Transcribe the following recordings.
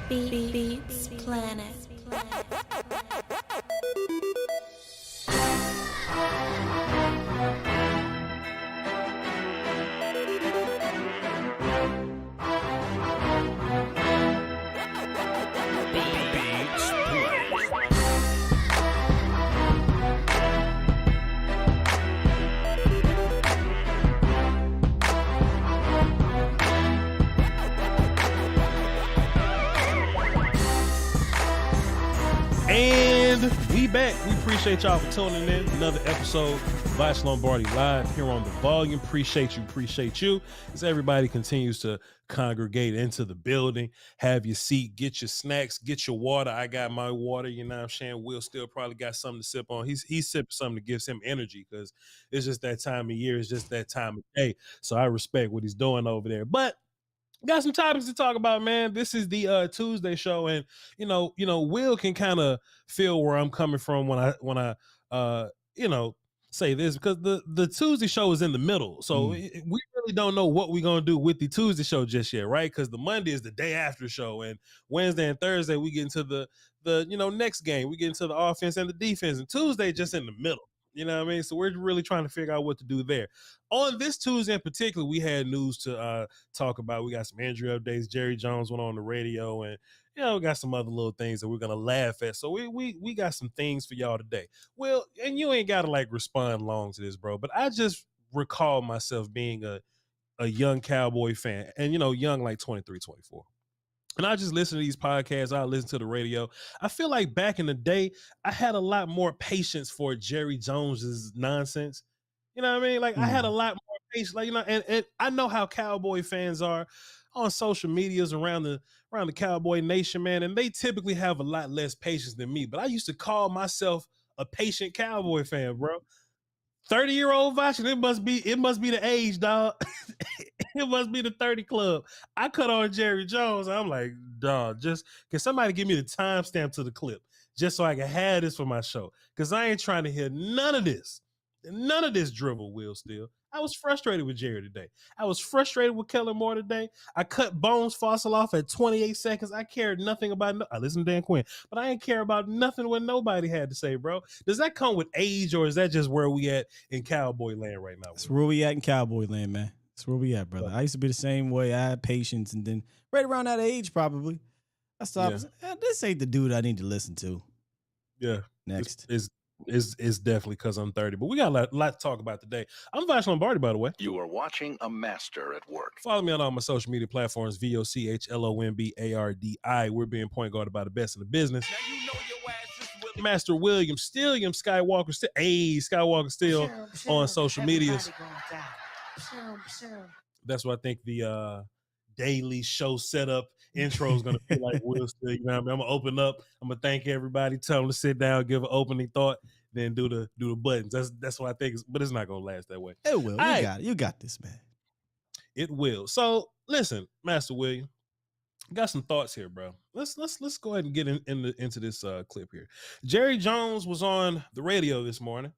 Beats Planet. And we back. We appreciate y'all for tuning in. Another episode of Voch Lombardi live here on the volume. Appreciate you. As everybody continues to congregate into the building, have your seat, get your snacks, get your water. I got my water, you know what I'm saying? Will still probably got something to sip on. He's sipping something that gives him energy because it's just that time of year. It's just that time of day. So I respect what he's doing over there. But got some topics to talk about, man. This is the Tuesday show, and you know, Will can kind of feel where I'm coming from when I say this, because the Tuesday show is in the middle, so we really don't know what we're gonna do with the Tuesday show just yet, right? Because the Monday is the day after show, and Wednesday and Thursday we get into the next game, we get into the offense and the defense, and Tuesday just in the middle. You know what I mean? So we're really trying to figure out what to do there. On this Tuesday in particular, we had news to talk about. We got some injury updates. Jerry Jones went on the radio, and we got some other little things that we're gonna laugh at. So we got some things for y'all today. Well, and you ain't gotta like respond long to this, bro. But I just recall myself being a young Cowboy fan, and young like 23, 24. And I just listen to these podcasts. I listen to the radio. I feel like back in the day, I had a lot more patience for Jerry Jones's nonsense. You know what I mean? Like I had a lot more patience. Like and I know how Cowboy fans are on social medias around the Cowboy Nation, man. And they typically have a lot less patience than me. But I used to call myself a patient Cowboy fan, bro. 30-year-old Voch, it must be the age, dog. It must be the 30 club. I cut on Jerry Jones. I'm like, dog, just can somebody give me the timestamp to the clip just so I can have this for my show? Because I ain't trying to hear none of this drivel, Will Steele. I was frustrated with Jerry today. I was frustrated with Kellen Moore today. I cut Bones Fossil off at 28 seconds. I cared nothing about I listened to Dan Quinn, but I ain't care about nothing what nobody had to say, bro. Does that come with age, or is that just where we at in Cowboy land right now? That's where we at in Cowboy land, man. That's where we at, brother. I used to be the same way. I had patience, and then right around that age, probably, I stopped. Yeah. This ain't the dude I need to listen to. Yeah. Next. It's definitely because I'm 30. But we got a lot to talk about today. I'm Voch Lombardi, by the way. You are watching a master at work. Follow me on all my social media platforms, VOCHLOMBARDI. We're being point guarded by the best in the business. Now you know your ass is Master William Steele, Skywalker still. Hey, Skywalker still on social medias. That's what I think the daily show setup intro is going to be like. Will Steele, you know what I mean? I'm going to open up. I'm going to thank everybody, tell them to sit down, give an opening thought, then do the buttons. That's what I think, but it's not going to last that way. It will. You got this, man. It will. So listen, Master William, got some thoughts here, bro. Let's go ahead and get into this clip here. Jerry Jones was on the radio this morning.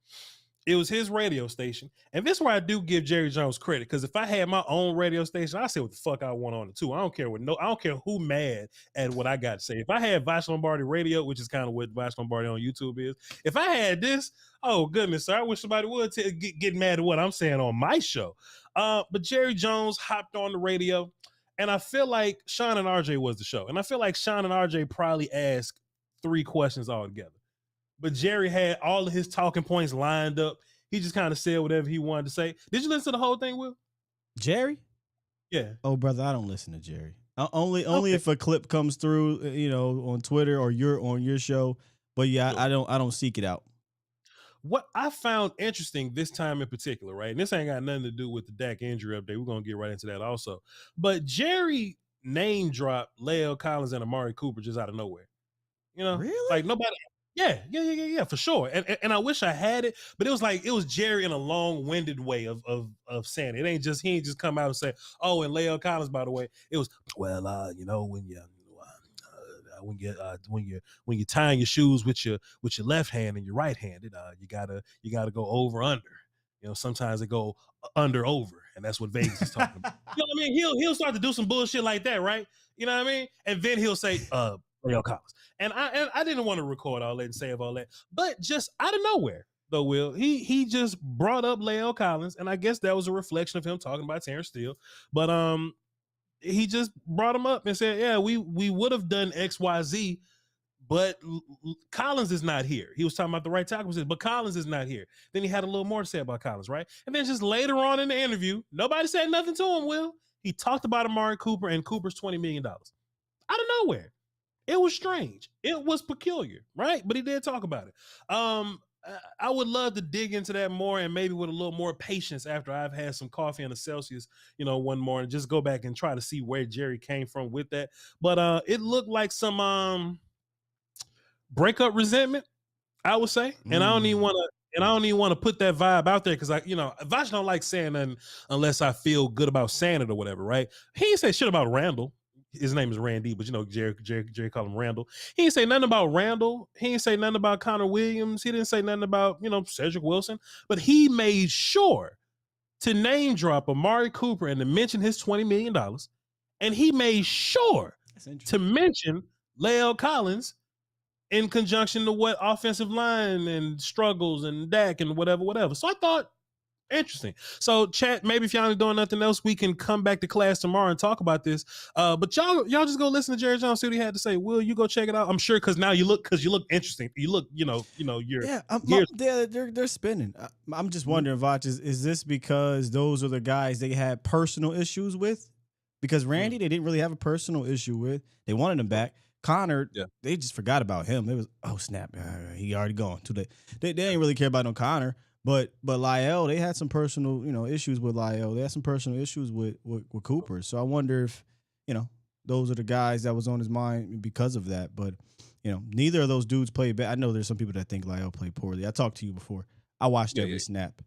It was his radio station. And this is where I do give Jerry Jones credit, because if I had my own radio station, I say what the fuck I want on it too. I don't care who mad at what I got to say. If I had Voch Lombardi Radio, which is kind of what Voch Lombardi on YouTube is, if I had this, oh goodness, sir, I wish somebody would get mad at what I'm saying on my show. But Jerry Jones hopped on the radio, and I feel like Sean and RJ was the show. And I feel like Sean and RJ probably asked 3 questions altogether. But Jerry had all of his talking points lined up. He just kind of said whatever he wanted to say. Did you listen to the whole thing, Will? Jerry? Yeah. Oh, brother, I don't listen to Jerry. Only if a clip comes through, on Twitter or you're on your show. But yeah, I don't seek it out. What I found interesting this time in particular, right? And this ain't got nothing to do with the Dak injury update. We're gonna get right into that also. But Jerry name dropped Lael Collins and Amari Cooper just out of nowhere. Really? Like nobody. Yeah, for sure. And I wish I had it, but it was Jerry in a long-winded way of saying it. He ain't just come out and say, oh, and Lael Collins, by the way, it was, well, when you're tying your shoes with your left hand and your right handed, you gotta go over under. Sometimes they go under over, and that's what Vegas is talking about. You know what I mean? He'll start to do some bullshit like that, right? You know what I mean? And then he'll say, Leo Collins. And I didn't want to record all that and say all that, but just out of nowhere, though, Will, he just brought up Leo Collins, and I guess that was a reflection of him talking about Terrence Steele. But he just brought him up and said, yeah, we would have done XYZ, but Collins is not here. He was talking about the right tackle position, but Collins is not here. Then he had a little more to say about Collins, right? And then just later on in the interview, nobody said nothing to him, Will. He talked about Amari Cooper and Cooper's $20 million. Out of nowhere. It was strange. It was peculiar, right? But he did talk about it. I would love to dig into that more, and maybe with a little more patience after I've had some coffee and a Celsius, one morning, just go back and try to see where Jerry came from with that. But it looked like some breakup resentment, I would say. And I don't even want to put that vibe out there because Voch don't like saying nothing unless I feel good about saying it or whatever, right? He ain't say shit about Randall. His name is Randy, but Jerry called him Randall. He didn't say nothing about Randall. He didn't say nothing about Connor Williams. He didn't say nothing about, Cedric Wilson. But he made sure to name drop Amari Cooper and to mention his $20 million. And he made sure to mention Leo Collins in conjunction to what offensive line and struggles and Dak and whatever. So I thought, interesting. So chat, maybe if y'all ain't doing nothing else, we can come back to class tomorrow and talk about this. But y'all just go listen to Jerry Jones, see what he had to say. Will you go check it out? I'm sure because now you look interesting. You look, they're spinning. I'm just wondering, Voch, is this because those are the guys they had personal issues with? Because Randy, they didn't really have a personal issue with. They wanted him back. Connor, they just forgot about him. It was, oh snap, he already gone. They didn't really care about no Connor. But Lyle, they had some personal, issues with Lyle. They had some personal issues with Cooper. So I wonder if, those are the guys that was on his mind because of that. But, neither of those dudes played bad. I know there's some people that think Lyle played poorly. I talked to you before. I watched every snap.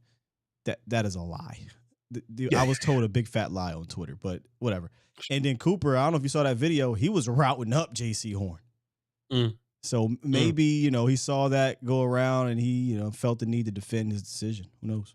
That is a lie. I was told a big fat lie on Twitter, but whatever. And then Cooper, I don't know if you saw that video. He was routing up J.C. Horn. So maybe, he saw that go around and he, felt the need to defend his decision. Who knows?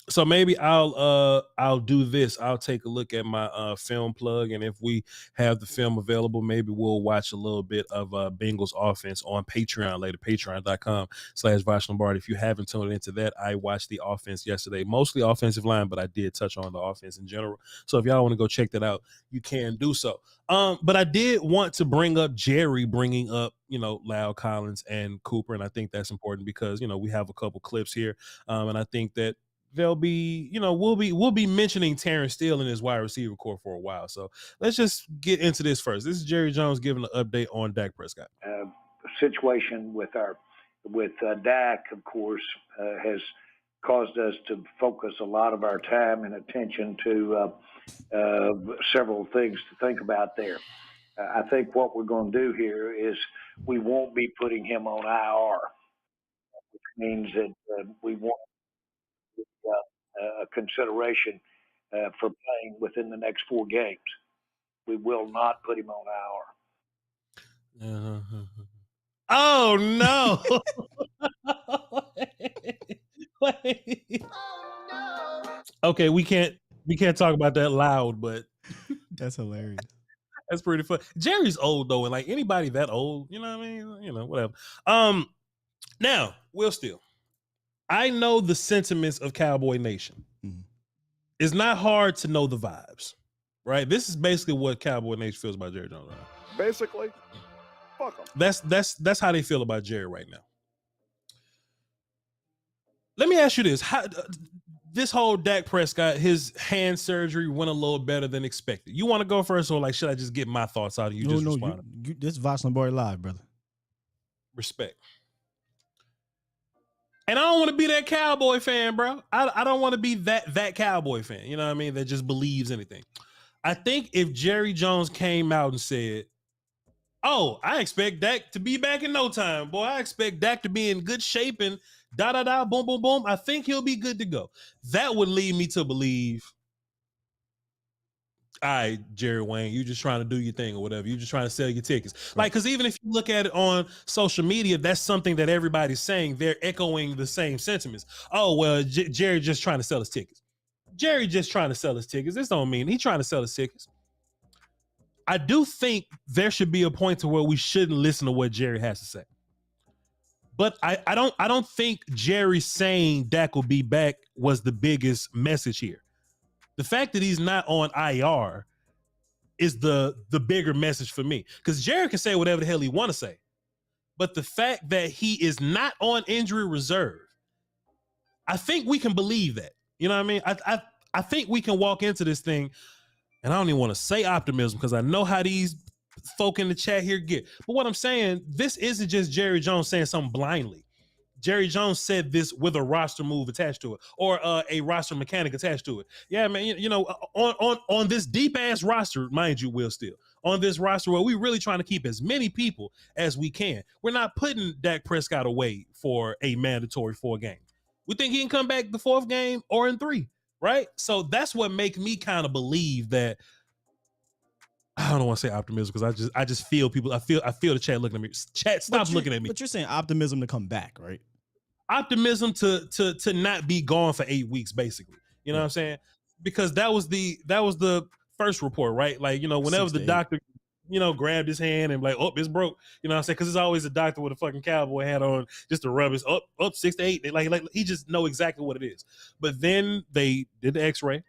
So maybe I'll do this. I'll take a look at my film plug, and if we have the film available, maybe we'll watch a little bit of Bengals offense on Patreon later, patreon.com/Voch Lombardi. If you haven't tuned into that, I watched the offense yesterday, mostly offensive line, but I did touch on the offense in general. So if y'all want to go check that out, you can do so. But I did want to bring up Jerry bringing up, Lyle Collins and Cooper, and I think that's important because, we have a couple clips here, and I think that they'll be, we'll be mentioning Terrence Steele in his wide receiver core for a while. So let's just get into this first. This is Jerry Jones giving an update on Dak Prescott. Situation with Dak, of course, has caused us to focus a lot of our time and attention to several things to think about there. I think what we're going to do here is we won't be putting him on IR, which means that we won't a consideration for playing within the next 4 games. We will not put him on IR. Oh no! Wait. Okay, we can't talk about that loud, but that's hilarious. That's pretty fun. Jerry's old though, and like anybody that old, you know what I mean? Whatever. Now, Will Steele. I know the sentiments of Cowboy Nation. Mm-hmm. It's not hard to know the vibes, right? This is basically what Cowboy Nation feels about Jerry Jones. Right? Basically, fuck him. That's how they feel about Jerry right now. Let me ask you this: this whole Dak Prescott, his hand surgery went a little better than expected. You want to go first, or should I just get my thoughts out of you? This is Voch Lombardi live, brother. Respect. And I don't want to be that Cowboy fan, bro. I don't want to be that Cowboy fan, you know what I mean, that just believes anything. I think if Jerry Jones came out and said, oh, I expect Dak to be back in no time, boy, I expect Dak to be in good shape and boom, boom, boom, I think he'll be good to go. That would lead me to believe all right, Jerry Wayne, you just trying to do your thing or whatever. You just trying to sell your tickets. Like, because even if you look at it on social media, that's something that everybody's saying. They're echoing the same sentiments. Oh, well, Jerry just trying to sell his tickets. Jerry just trying to sell his tickets. This don't mean he's trying to sell his tickets. I do think there should be a point to where we shouldn't listen to what Jerry has to say. But I don't think Jerry saying Dak will be back was the biggest message here. The fact that he's not on IR is the bigger message for me. Because Jerry can say whatever the hell he want to say. But the fact that he is not on injury reserve, I think we can believe that. You know what I mean? I think we can walk into this thing, and I don't even want to say optimism because I know how these folk in the chat here get. But what I'm saying, this isn't just Jerry Jones saying something blindly. Jerry Jones said this with a roster move attached to it, or a roster mechanic attached to it. Yeah, man, you know, on this deep ass roster, mind you, Will Steele, on this roster where we're really trying to keep as many people as we can. We're not putting Dak Prescott away for a mandatory 4 game. We think he can come back the 4th game or in 3, right? So that's what makes me kind of believe that. I don't want to say optimism because I just feel people. I feel the chat looking at me. Chat, stop looking at me. But you're saying optimism to come back, right? Optimism to not be gone for 8 weeks, basically. You know what I'm saying? Because that was the first report, right? Like, you know, whenever the doctor, you know, grabbed his hand and like, oh, it's broke. You know what I'm saying? Because it's always a doctor with a fucking cowboy hat on just to rub his up 6 to 8. Like he just know exactly what it is. But then they did the X-ray.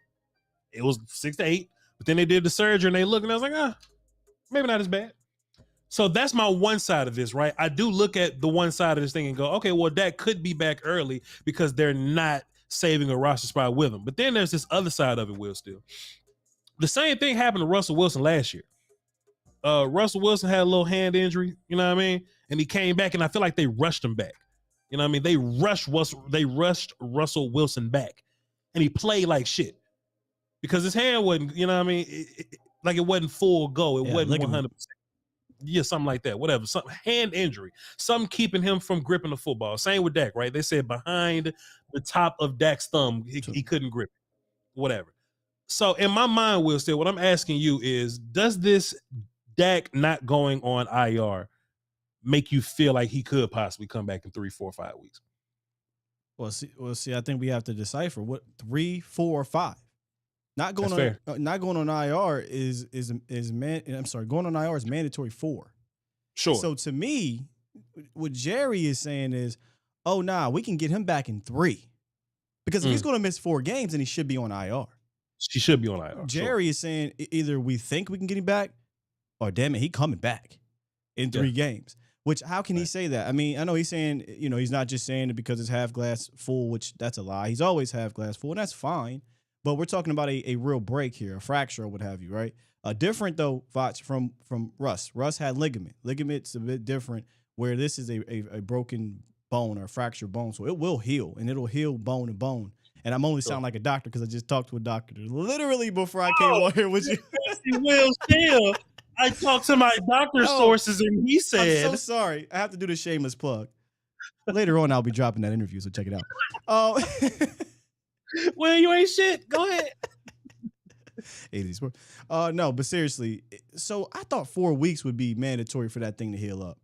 It was 6 to 8. But then they did the surgery and they looked and I was like, maybe not as bad. So that's my one side of this, right? I do look at the one side of this thing and go, okay, well, Dak could be back early because they're not saving a roster spot with him. But then there's this other side of it, Will Steele. The same thing happened to Russell Wilson last year. Russell Wilson had a little hand injury, you know what I mean? And he came back and I feel like they rushed him back. You know what I mean? They rushed Russell Wilson back and he played like shit because his hand wasn't, you know what I mean? It wasn't full go. It wasn't 100%. Yeah, something like that. Whatever. Some hand injury. Something keeping him from gripping the football. Same with Dak, right? They said behind the top of Dak's thumb, he couldn't grip it. Whatever. So in my mind, Will Steele, what I'm asking you is, does this Dak not going on IR make you feel like he could possibly come back in 3, 4, 5 weeks? Well, see, I think we have to decipher what 3, 4, or 5. Not going on IR going on IR is mandatory 4. Sure. So to me, what Jerry is saying is, oh nah, we can get him back in 3. Because if he's going to miss 4 games, then he should be on IR. He should be on IR. Jerry is saying either we think we can get him back, or damn it, he coming back in 3 games. Which, how can he say that? I mean, I know he's saying, you know, he's not just saying it because it's half glass full, which that's a lie. He's always half glass full, and that's fine. But we're talking about a real break here, a fracture or what have you, right? Different, though, Voch, from Russ. Russ had ligament. Ligament's a bit different, where this is a broken bone or a fractured bone. So it will heal, and it'll heal bone to bone. And I'm only sounding like a doctor because I just talked to a doctor literally before I came on here with you. Will Steele. I talked to my doctor sources, and he said... I'm so sorry. I have to do the shameless plug. Later on, I'll be dropping that interview, so check it out. Well, you ain't shit. Go ahead. 80s. No, but seriously. So I thought 4 weeks would be mandatory for that thing to heal up.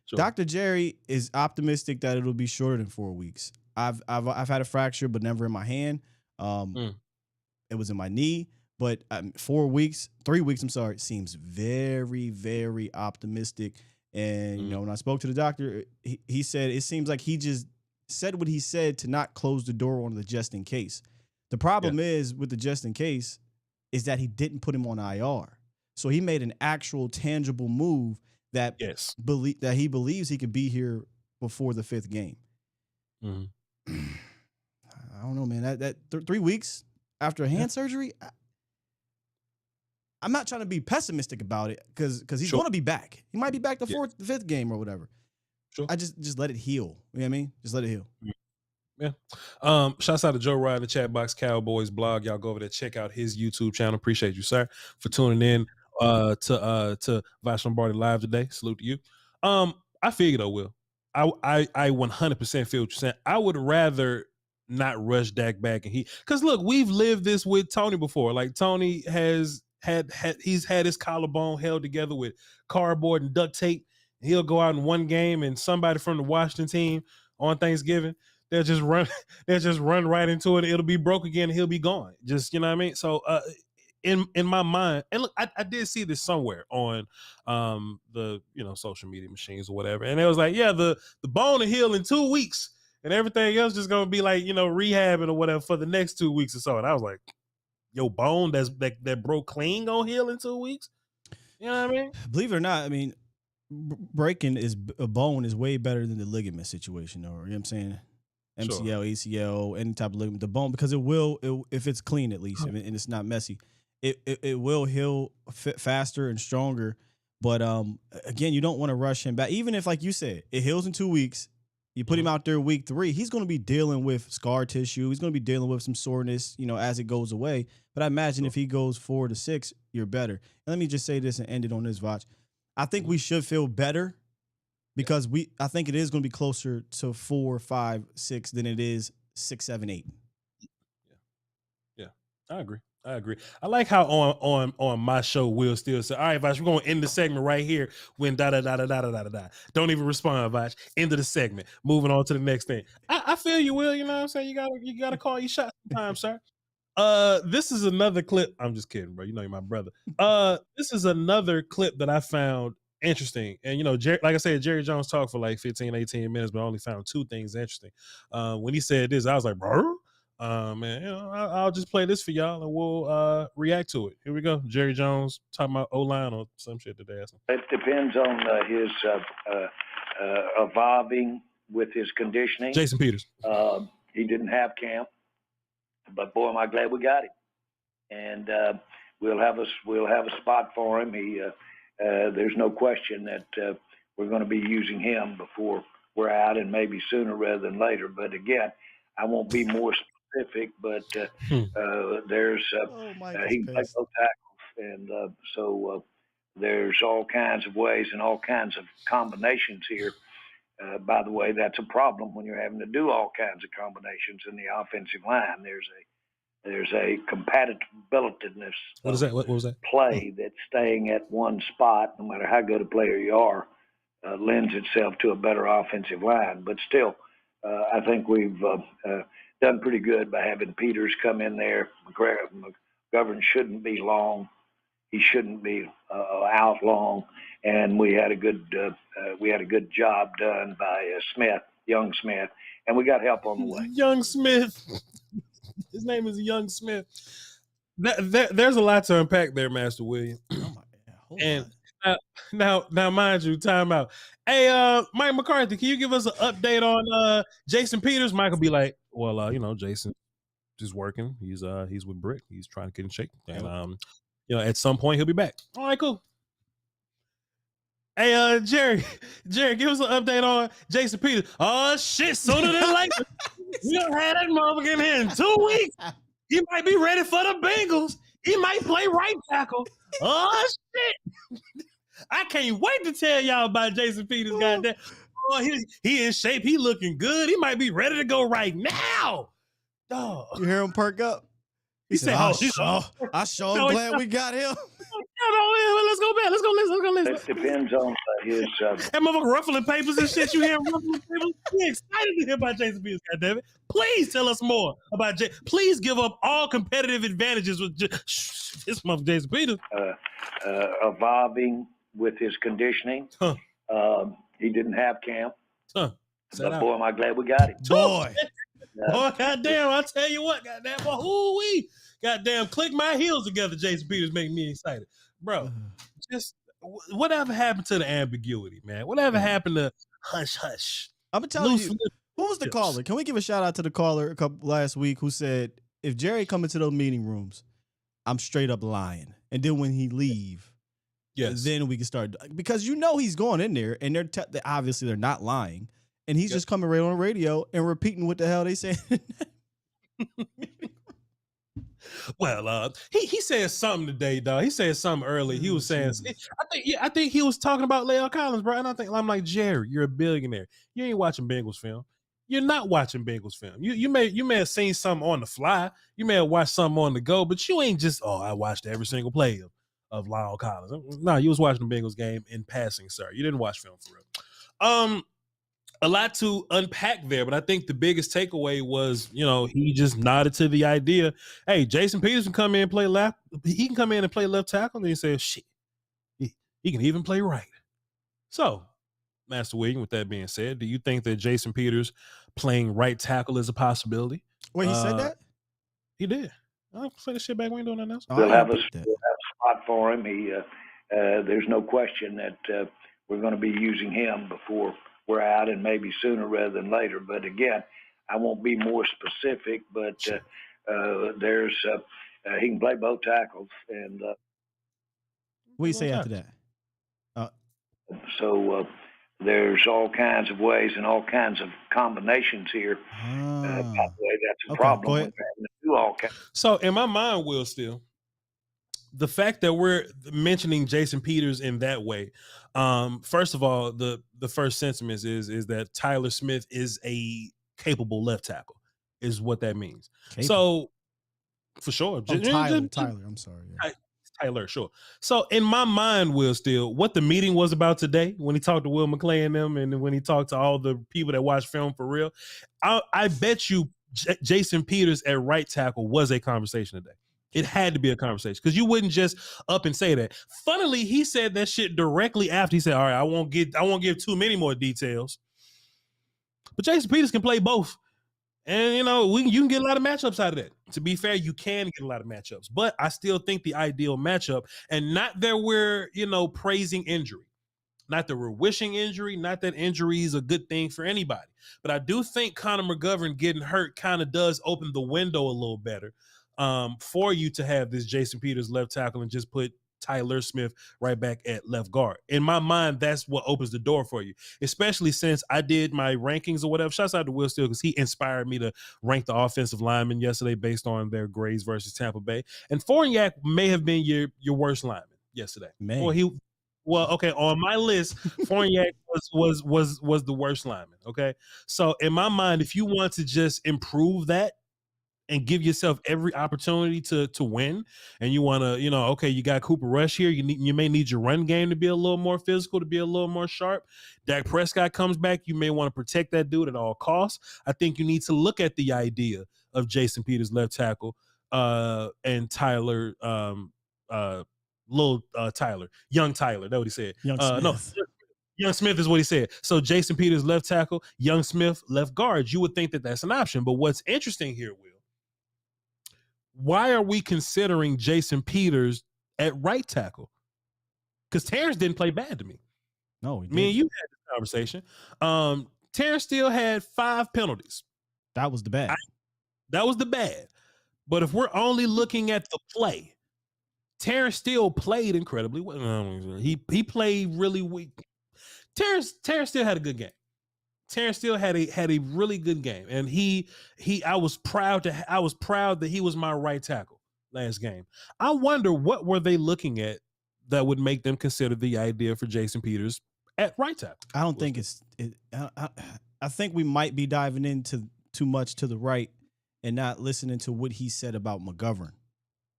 Sure. Dr. Jerry is optimistic that it'll be shorter than 4 weeks. I've had a fracture, but never in my hand. It was in my knee. But 3 weeks, seems very, very optimistic. And, you know, when I spoke to the doctor, he said it seems like he just said what he said to not close the door on the just in case. The problem is with the just in case is that he didn't put him on IR. So he made an actual tangible move that he believes he could be here before the 5th game. I don't know, man. That 3 weeks after a hand surgery, I'm not trying to be pessimistic about it because he's going to be back. He might be back the 5th game or whatever. Sure. I just let it heal. You know what I mean? Just let it heal. Yeah. Shouts out to Joe Ryan in the chat box, Cowboys blog. Y'all go over there, check out his YouTube channel. Appreciate you, sir, for tuning in to Voch Lombardi live today. Salute to you. I figured I will. I 100% feel what you're saying. I would rather not rush Dak back, and because look, we've lived this with Tony before. Like Tony has he's had his collarbone held together with cardboard and duct tape. He'll go out in one game and somebody from the Washington team on Thanksgiving, they'll just run right into it. It'll be broke again and he'll be gone. Just, you know what I mean? So in my mind, and look, I did see this somewhere on the social media machines or whatever. And it was like, yeah, the bone will heal in 2 weeks and everything else just gonna be like, rehabbing or whatever for the next 2 weeks or so. And I was like, your bone that broke clean gonna heal in 2 weeks? You know what I mean? Believe it or not, I mean, breaking a bone is way better than the ligament situation, or you know what I'm saying? MCL, sure. ACL, any type of ligament, the bone, because it will, if it's clean at least, and it's not messy, it will heal faster and stronger. But again, you don't want to rush him back. Even if, like you said, it heals in 2 weeks, you put him out there week 3, he's going to be dealing with scar tissue. He's going to be dealing with some soreness, as it goes away. But I imagine if he goes 4 to 6, you're better. And let me just say this and end it on this, Voch. I think we should feel better because I think it is going to be closer to 4, 5, 6 than it is 6, 7, 8. Yeah, I agree. I like how on my show, Will Steele said, all right, Voch, we're going to end the segment right here when da-da-da-da-da-da-da-da. Don't even respond, Voch. End of the segment. Moving on to the next thing. I feel you, Will. You know what I'm saying? You gotta call your shot sometimes, sir. This is another clip. I'm just kidding, bro. You know you're my brother. This is another clip that I found interesting. And, like I said, Jerry Jones talked for like 15, 18 minutes, but I only found 2 things interesting. When he said this, I was like, bro. Man, I'll just play this for y'all and we'll react to it. Here we go. Jerry Jones talking about O-line or some shit that they asked him. It depends on his evolving with his conditioning. Jason Peters. He didn't have camp, but boy, am I glad we got him. And we'll have a spot for him. There's no question that we're going to be using him before we're out, and maybe sooner rather than later. But again, I won't be more specific, but there's he can play both tackles, and so there's all kinds of ways and all kinds of combinations here. By the way, that's a problem when you're having to do all kinds of combinations in the offensive line. There's a compatibilityness. What is that? What was that? Play that's staying at one spot, no matter how good a player you are, lends itself to a better offensive line. But still, I think we've done pretty good by having Peters come in there. McGovern shouldn't be long. He shouldn't be out long. And we had a good job done by Young Smith, and we got help on the way. Young Smith. His name is Young Smith. There's a lot to unpack there, Master William. Oh my God. And now, mind you, time out. Hey, Mike McCarthy, can you give us an update on Jason Peters? Mike will be like, well, Jason is working. He's with Brick. He's trying to get in shape, and at some point he'll be back. All right, cool. Hey, Jerry, give us an update on Jason Peters. Oh shit, sooner than later. We gonna have that motherfucker in here in 2 weeks. He might be ready for the Bengals. He might play right tackle. Oh shit. I can't wait to tell y'all about Jason Peters. Goddamn. Oh, he in shape. He looking good. He might be ready to go right now. Dog. You hear him perk up? He said, I sure am glad we got him. Let's go back. Let's go listen. It depends on his. That motherfucker ruffling papers and shit. You hear him ruffling papers? We excited to hear about Jason Peters. Goddammit. Please tell us more about Jason. Please give up all competitive advantages with this motherfucker Jason Peters. Evolving with his conditioning. He didn't have camp. But boy, am I glad we got him. Boy. Oh, goddamn, I'll tell you what, goddamn, boy, hoo-wee. Goddamn, click my heels together, Jason Peters make me excited. Bro, just whatever happened to the ambiguity, man? Whatever happened to hush? I'm going to tell you, who was the caller? Can we give a shout out to the caller last week who said, if Jerry come into those meeting rooms, I'm straight up lying. And then when he leave, then we can start. Because he's going in there, and they're obviously they're not lying. And he's just coming right on the radio and repeating what the hell they say. Well, he said something today, dog. He said something early. He was saying, I think he was talking about La'el Collins, bro. And I'm like, Jerry, you're a billionaire. You ain't watching Bengals film. you're not watching Bengals film. You may have seen something on the fly. You may have watched something on the go, but you ain't just, I watched every single play of Lyle Collins. No, you was watching the Bengals game in passing, sir. You didn't watch film for real. A lot to unpack there, but I think the biggest takeaway was, he just nodded to the idea. Hey, Jason Peters can come in and play left. He can come in and play left tackle, and he says, shit, he can even play right. So, Master William, with that being said, do you think that Jason Peters playing right tackle is a possibility? Wait, he said that? He did. I'll play the shit back. We ain't doing nothing else. We'll have a spot for him. There's no question that we're going to be using him before we're out, and maybe sooner rather than later. But again, I won't be more specific, but there's he can play both tackles. And what do you say after that? So there's all kinds of ways and all kinds of combinations here. By the way, that's a problem with having to do all kinds. So in my mind, Will, still, the fact that we're mentioning Jason Peters in that way, first of all, the first sentiment is that Tyler Smith is a capable left tackle, is what that means. Capable. So for sure. Tyler, I'm sorry. Yeah. Tyler, sure. So in my mind, Will, still, what the meeting was about today, when he talked to Will McClay and them, and when he talked to all the people that watch film for real, I bet you Jason Peters at right tackle was a conversation today. It had to be a conversation, because you wouldn't just up and say that. Funnily, he said that shit directly after. He said, all right, I won't give too many more details, but Jason Peters can play both. And, you can get a lot of matchups out of that. To be fair, you can get a lot of matchups. But I still think the ideal matchup, and not that we're, praising injury. Not that we're wishing injury. Not that injury is a good thing for anybody. But I do think Connor McGovern getting hurt kind of does open the window a little better for you to have this Jason Peters left tackle and just put Tyler Smith right back at left guard. In my mind, that's what opens the door for you, especially since I did my rankings or whatever. Shouts out to Will Steele, because he inspired me to rank the offensive linemen yesterday based on their grades versus Tampa Bay. And Fournier may have been your worst lineman yesterday. Man. On my list, Fournier was the worst lineman. Okay. So in my mind, if you want to just improve that and give yourself every opportunity to win, and you want to, you got Cooper Rush here. You may need your run game to be a little more physical, to be a little more sharp. Dak Prescott comes back. You may want to protect that dude at all costs. I think you need to look at the idea of Jason Peters left tackle and Tyler, young Tyler. That's what he said. Young Smith is what he said. So Jason Peters left tackle, Young Smith left guard. You would think that that's an option. But what's interesting here, Will, why are we considering Jason Peters at right tackle? Because Terrence didn't play bad to me. No, he didn't. Me and you had this conversation. Terrence still had 5 penalties. That was the bad. That was the bad. But if we're only looking at the play, Terrence still played incredibly well. He played really weak. Terrence still had a good game. Terrence still had a really good game, and I was proud that he was my right tackle last game. I wonder what were they looking at that would make them consider the idea for Jason Peters at right tackle. I don't think I think we might be diving into too much to the right and not listening to what he said about McGovern.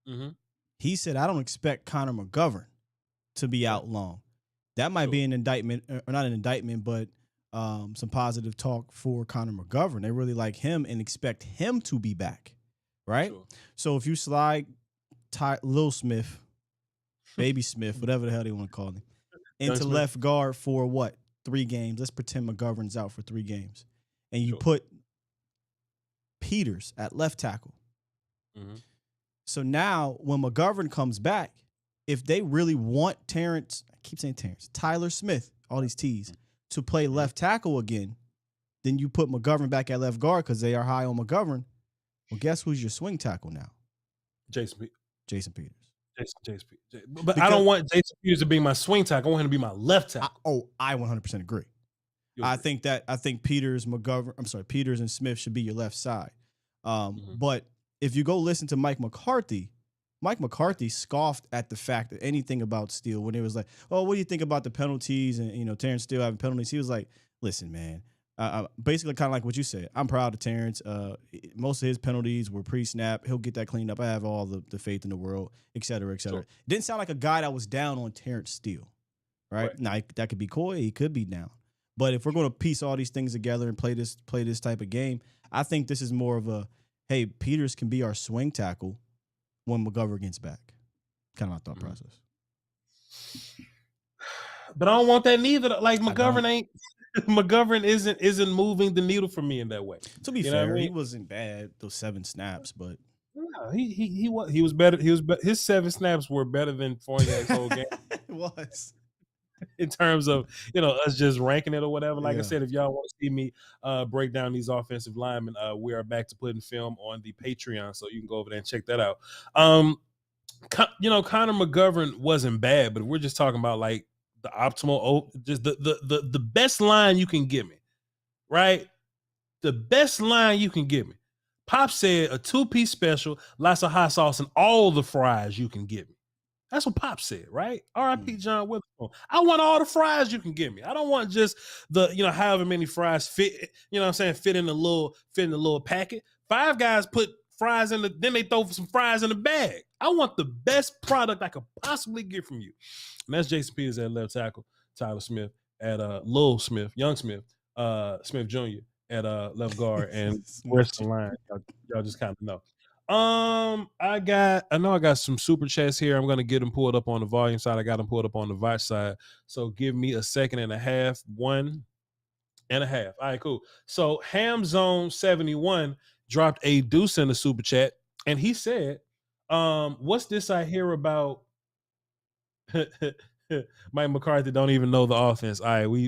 Mm-hmm. He said, I don't expect Connor McGovern to be out long. That might be an indictment, or not an indictment, but some positive talk for Connor McGovern. They really like him and expect him to be back, right? Sure. So if you slide Lil Smith, Baby Smith, whatever the hell they want to call him, into left guard for what? 3 games. Let's pretend McGovern's out for 3 games. And you put Peters at left tackle. Mm-hmm. So now when McGovern comes back, if they really want Tyler Smith, all these T's, to play left tackle again, then you put McGovern back at left guard because they are high on McGovern. Well, guess who's your swing tackle now? Jason Peters. Jason Peters. But I don't want Jason Peters to be my swing tackle. I want him to be my left tackle. I 100% agree. I think Peters and Smith should be your left side. But if you go listen to Mike McCarthy scoffed at the fact that anything about Steele when it was like, oh, what do you think about the penalties and Terrence Steele having penalties? He was like, listen, man, Basically, kind of like what you said. I'm proud of Terrence. Most of his penalties were pre-snap. He'll get that cleaned up. I have all the faith in the world, et cetera, et cetera. Sure. Didn't sound like a guy that was down on Terrence Steele, right? Now, that could be coy. He could be down. But if we're going to piece all these things together and play this type of game, I think this is more of a, hey, Peters can be our swing tackle when McGovern gets back. Kind of my thought process. But I don't want that neither. Like McGovern isn't moving the needle for me in that way. To be fair, he wasn't bad those 7 snaps, but no, he was better. His 7 snaps were better than Fournier's whole game. It was. In terms of, us just ranking it or whatever. Like I said, if y'all want to see me break down these offensive linemen, we are back to putting film on the Patreon, so you can go over there and check that out. Connor McGovern wasn't bad, but we're just talking about like the optimal, just the best line you can give me, right? The best line you can give me. Pop said a 2-piece special, lots of hot sauce, and all the fries you can give me. That's what Pop said, right? R.I.P. John Witherspoon. I want all the fries you can give me. I don't want just the, however many fries fit, fit in the little packet. 5 Guys put fries then they throw some fries in the bag. I want the best product I could possibly get from you. And that's Jason Peters at left tackle, Tyler Smith at Young Smith, Smith Jr. at left guard, and rest of the line. Y'all just kind of know. I know I got some super chats here. I'm gonna get them pulled up on the volume side. I got them pulled up on the Voch side. So give me a second and a half. 1.5. All right, cool. So Ham Zone 71 dropped a deuce in the super chat, and he said, "What's this I hear about?" Mike McCarthy don't even know the offense. All right, we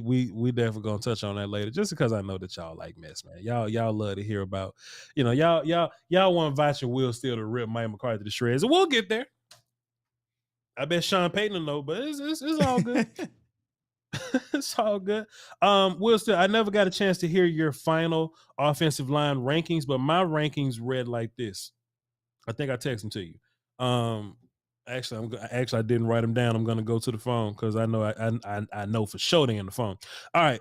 definitely gonna touch on that later, just because I know that y'all like mess, man. Y'all love to hear about, y'all want Voch and Will Steele to rip Mike McCarthy to shreds, and we'll get there. I bet Sean Payton will know, but it's all good. It's all good. Will Steele, I never got a chance to hear your final offensive line rankings, but my rankings read like this. I think I texted them to you. Actually, I didn't write them down. I'm gonna go to the phone because I know I know for sure they're in the phone. All right.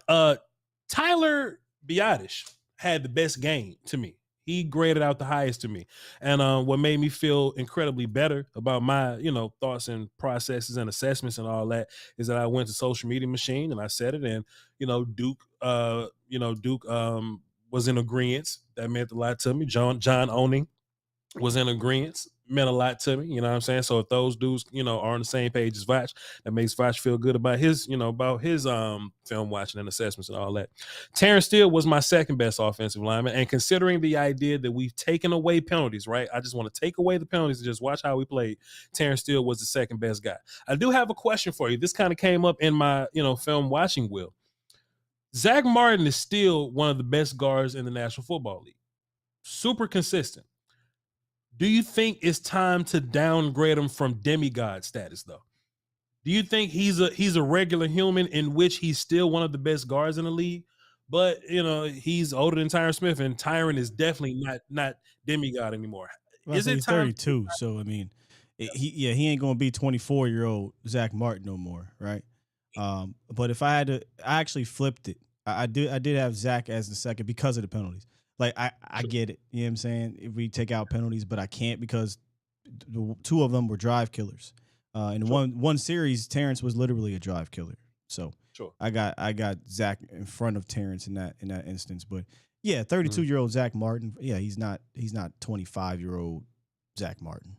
Tyler Biadasz had the best game to me. He graded out the highest to me. And what made me feel incredibly better about my, thoughts and processes and assessments and all that is that I went to Social Media Machine and I said it, and Duke was in agreement. That meant a lot to me. John Owning was in agreement, meant a lot to me, you know what I'm saying? So if those dudes, are on the same page as Voch, that makes Voch feel good about his, film watching and assessments and all that. Terrence Steele was my second best offensive lineman, and considering the idea that we've taken away penalties, right? I just want to take away the penalties and just watch how we played. Terrence Steele was the second best guy. I do have a question for you. This kind of came up in my, film watching wheel. Zach Martin is still one of the best guards in the National Football League. Super consistent. Do you think it's time to downgrade him from demigod status, though? Do you think he's a regular human in which he's still one of the best guards in the league? But, he's older than Tyron Smith, and Tyron is definitely not demigod anymore. Is it 32? So, I mean, he ain't going to be 24-year-old Zach Martin no more, right? But if I had to, I actually flipped it. I did have Zach as the second because of the penalties. Like, I get it. You know what I'm saying? If we take out penalties, but I can't because the 2 of them were drive killers. In one series, Terrence was literally a drive killer. So I got Zach in front of Terrence in that instance. But yeah, 32-year-old Zach Martin. Yeah, he's not 25-year-old Zach Martin.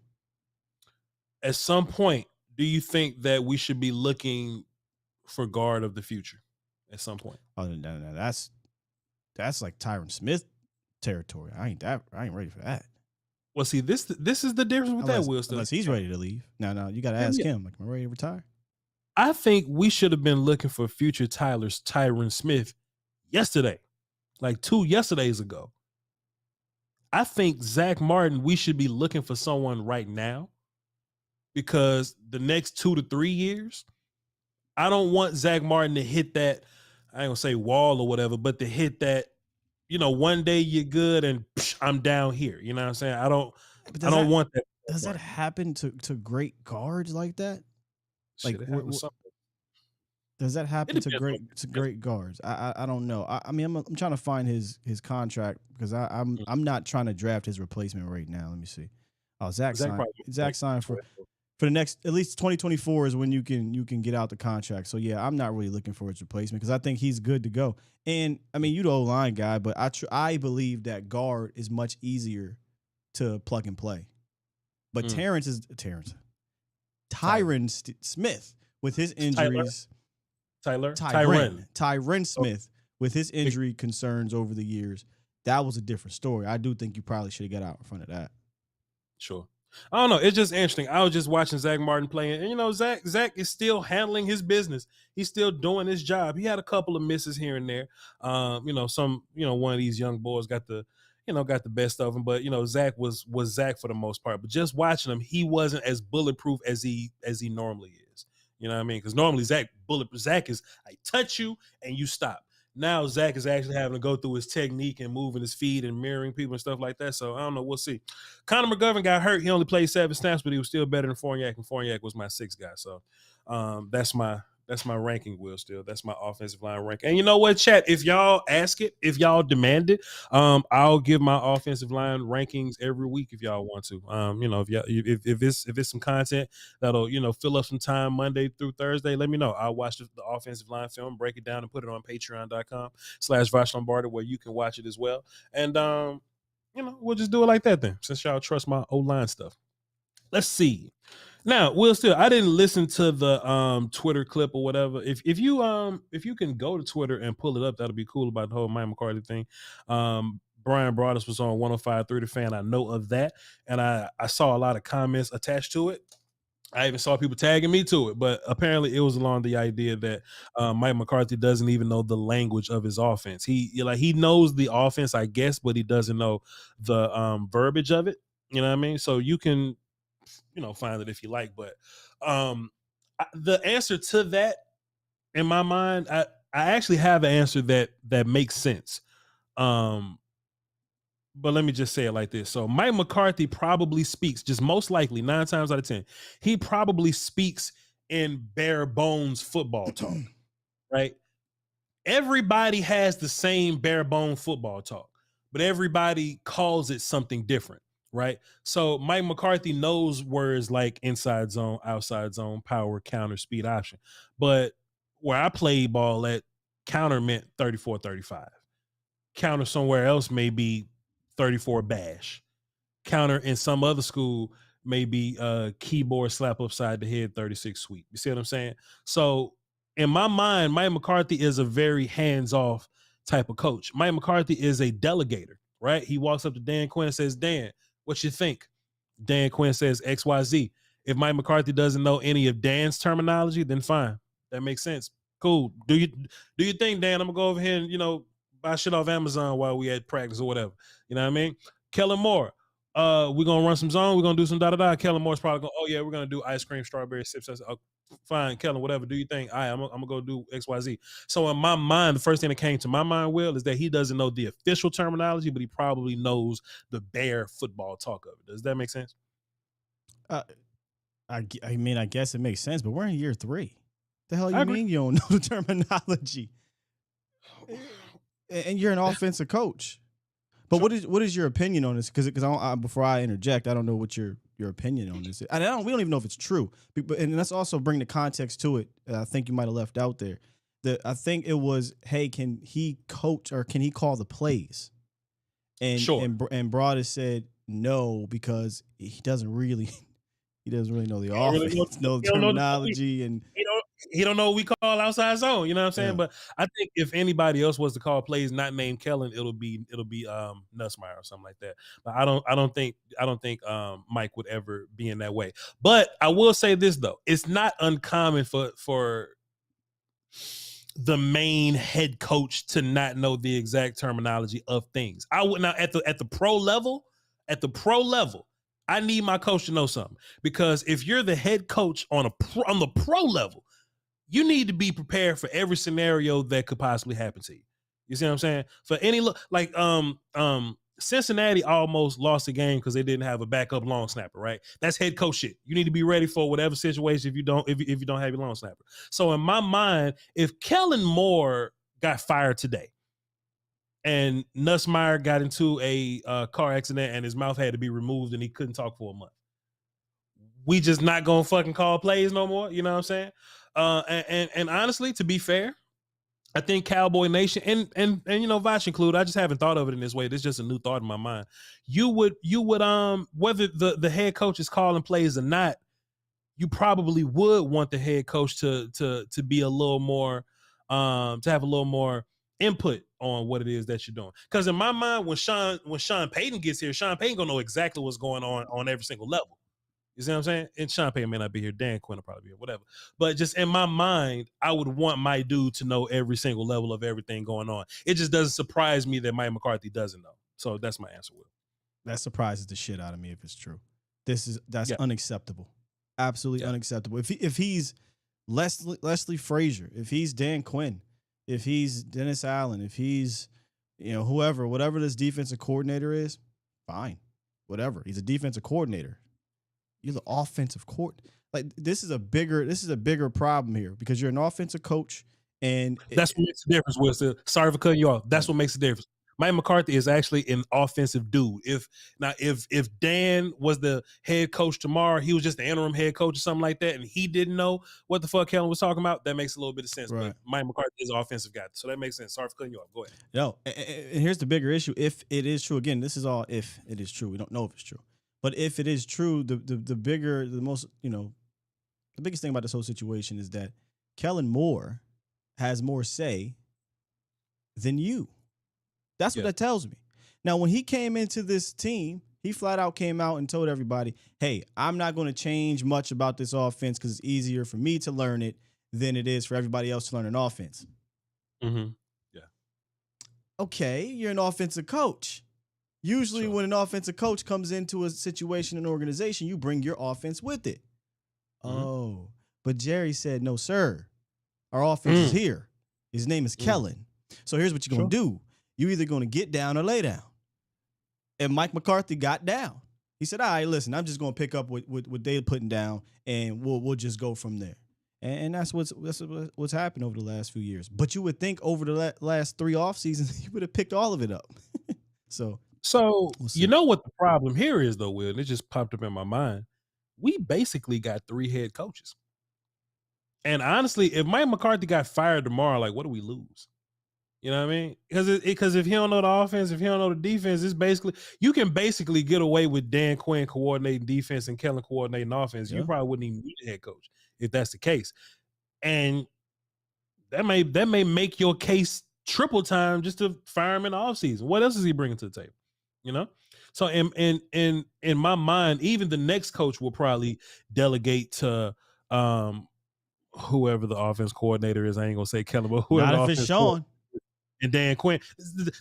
At some point, do you think that we should be looking for guard of the future? At some point, no, that's like Tyron Smith territory. I ain't ready for that. Well, see, this is the difference with that, Will. Unless he's ready to leave. No, you got to ask him. Like, am I ready to retire? I think we should have been looking for future Tyron Smith yesterday, like 2 yesterdays ago. I think Zach Martin, we should be looking for someone right now because the next 2 to 3 years, I don't want Zach Martin to hit that, I ain't gonna say wall or whatever, but to hit that, one day you're good and I'm down here. You know what I'm saying? I don't want that. Does that happen to great guards like that? Like, Does that happen to great guards? I don't know. I mean, I'm trying to find his contract because I'm not trying to draft his replacement right now. Let me see. Oh, Zach signed for the next, at least 2024 is when you can get out the contract. So yeah, I'm not really looking for his replacement because I think he's good to go. And I mean, you the O-line guy, but I believe that guard is much easier to plug and play. But Tyron Smith with his injuries. Tyron Smith with his injury concerns over the years. That was a different story. I do think you probably should have got out in front of that. Sure. I don't know. It's just interesting. I was just watching Zach Martin playing, and Zach is still handling his business. He's still doing his job. He had a couple of misses here and there. One of these young boys got the best of him, but Zach was Zach for the most part. But just watching him, he wasn't as bulletproof as he normally is. You know what I mean? Because normally Zach is I touch you and you stop. Now Zach is actually having to go through his technique and moving his feet and mirroring people and stuff like that. So I don't know. We'll see. Connor McGovern got hurt. He only played 7 snaps, but he was still better than Fournier, and Fournier was my 6th guy. So that's my ranking, Will. Still, that's my offensive line rank. And you know what, chat? If y'all ask it, if y'all demand it, I'll give my offensive line rankings every week if y'all want to. If it's some content that'll fill up some time Monday through Thursday, let me know. I'll watch the offensive line film, break it down, and put it on patreon.com/Voch Lombardi where you can watch it as well. And we'll just do it like that then, since y'all trust my O-line stuff. Let's see. Now, Will, still, I didn't listen to the Twitter clip or whatever. If you can go to Twitter and pull it up, that'll be cool about the whole Mike McCarthy thing. Brian Broaddus was on 105.3 The Fan. I know of that, and I saw a lot of comments attached to it. I even saw people tagging me to it, but apparently it was along the idea that Mike McCarthy doesn't even know the language of his offense. He knows the offense, I guess, but he doesn't know the verbiage of it. You know what I mean? So you can find it if you like, but the answer to that, in my mind, I actually have an answer that makes sense. But let me just say it like this. So Mike McCarthy probably speaks, just most likely 9 times out of 10, he probably speaks in bare bones football talk, right? Everybody has the same bare bone football talk, but everybody calls it something different. Right. So Mike McCarthy knows words like inside zone, outside zone, power, counter, speed, option. But where I played ball at, counter meant 34-35. Counter somewhere else may be 34 bash. Counter in some other school may be keyboard slap upside the head 36 sweep. You see what I'm saying? So in my mind, Mike McCarthy is a very hands-off type of coach. Mike McCarthy is a delegator, right? He walks up to Dan Quinn and says, Dan, what you think? Dan Quinn says XYZ. If Mike McCarthy doesn't know any of Dan's terminology, then fine. That makes sense. Cool. Do you think, Dan, I'm gonna go over here and buy shit off Amazon while we at practice or whatever? You know what I mean? Kellen Moore. We're gonna run some zone, we're gonna do some da-da-da. Kellen Moore's probably going, oh yeah, we're gonna do ice cream, strawberry sips. Fine, Kellen, whatever. Do you think? I'm gonna go do XYZ. So in my mind, the first thing that came to my mind, Will, is that he doesn't know the official terminology, but he probably knows the bare football talk of it. Does that make sense? I mean, I guess it makes sense, but we're in year 3. The hell you mean you don't know the terminology? And you're an offensive coach. But what is your opinion on this? Because before I interject, I don't know what your opinion on this is. We don't even know if it's true. And let's also bring the context to it. I think you might have left out there. I think it was, hey, can he coach or can he call the plays? And sure. And Broaddus said no because he doesn't really know the offense, know the terminology, and he don't know what we call outside zone. You know what I'm saying? Yeah. But I think if anybody else was to call plays not named Kellen, it'll be Nussmeier or something like that. But I don't think Mike would ever be in that way. But I will say this though, it's not uncommon for the main head coach to not know the exact terminology of things. I would now at the pro level, I need my coach to know something, because if you're the head coach on the pro level, you need to be prepared for every scenario that could possibly happen to you. You see what I'm saying? For any Cincinnati almost lost the game because they didn't have a backup long snapper, right? That's head coach shit. You need to be ready for whatever situation if you don't have your long snapper. So in my mind, if Kellen Moore got fired today and Nussmeier got into a car accident and his mouth had to be removed and he couldn't talk for a month, we just not gonna fucking call plays no more. You know what I'm saying? And honestly, to be fair, I think Cowboy Nation and Voch included, I just haven't thought of it in this way. This is just a new thought in my mind. You would whether the head coach is calling plays or not, you probably would want the head coach to be a little more to have a little more input on what it is that you're doing. Because in my mind, when Sean Payton gets here, Sean Payton gonna know exactly what's going on every single level. You see what I'm saying? And Sean Payton may not be here. Dan Quinn will probably be here, whatever. But just in my mind, I would want my dude to know every single level of everything going on. It just doesn't surprise me that Mike McCarthy doesn't know. So that's my answer, Will. That surprises the shit out of me if it's true. That's unacceptable. Absolutely unacceptable. If he's Leslie Frazier, if he's Dan Quinn, if he's Dennis Allen, if he's whatever this defensive coordinator is, fine. Whatever. He's a defensive coordinator. You're the offensive court. Like this is a bigger problem here because you're an offensive coach, and that's what makes the difference. Will, sorry for cutting you off. That's what makes the difference. Mike McCarthy is actually an offensive dude. If Dan was the head coach tomorrow, he was just the interim head coach or something like that, and he didn't know what the fuck Kellen was talking about, that makes a little bit of sense. Right. But Mike McCarthy is an offensive guy, so that makes sense. Sorry for cutting you off. Go ahead. No, and here's the bigger issue. If it is true, again, this is all if it is true. We don't know if it's true. But if it is true, the biggest thing about this whole situation is that Kellen Moore has more say than you. That's what that tells me. Now, when he came into this team, he flat out came out and told everybody, hey, I'm not going to change much about this offense because it's easier for me to learn it than it is for everybody else to learn an offense. Mm-hmm. Yeah. Okay, you're an offensive coach. Usually when an offensive coach comes into a situation, an organization, you bring your offense with it. Mm-hmm. Oh, but Jerry said, no, sir. Our offense is here. His name is Kellen. So here's what you're going to do. You're either going to get down or lay down. And Mike McCarthy got down. He said, all right, listen, I'm just going to pick up what they're putting down, and we'll just go from there. And that's what's happened over the last few years. But you would think over the last 3 off seasons, you would have picked all of it up. So we'll you know what the problem here is, though, Will? And it just popped up in my mind. We basically got 3 head coaches. And honestly, if Mike McCarthy got fired tomorrow, like, what do we lose? You know what I mean? Because if he don't know the offense, if he don't know the defense, it's basically you can basically get away with Dan Quinn coordinating defense and Kellen coordinating offense. Yeah. You probably wouldn't even need a head coach if that's the case. And that may make your case triple time just to fire him in the offseason. What else is he bringing to the table? You know? So in my mind, even the next coach will probably delegate to whoever the offense coordinator is. I ain't gonna say Kellen, but whoever. Not if it's Sean. And Dan Quinn.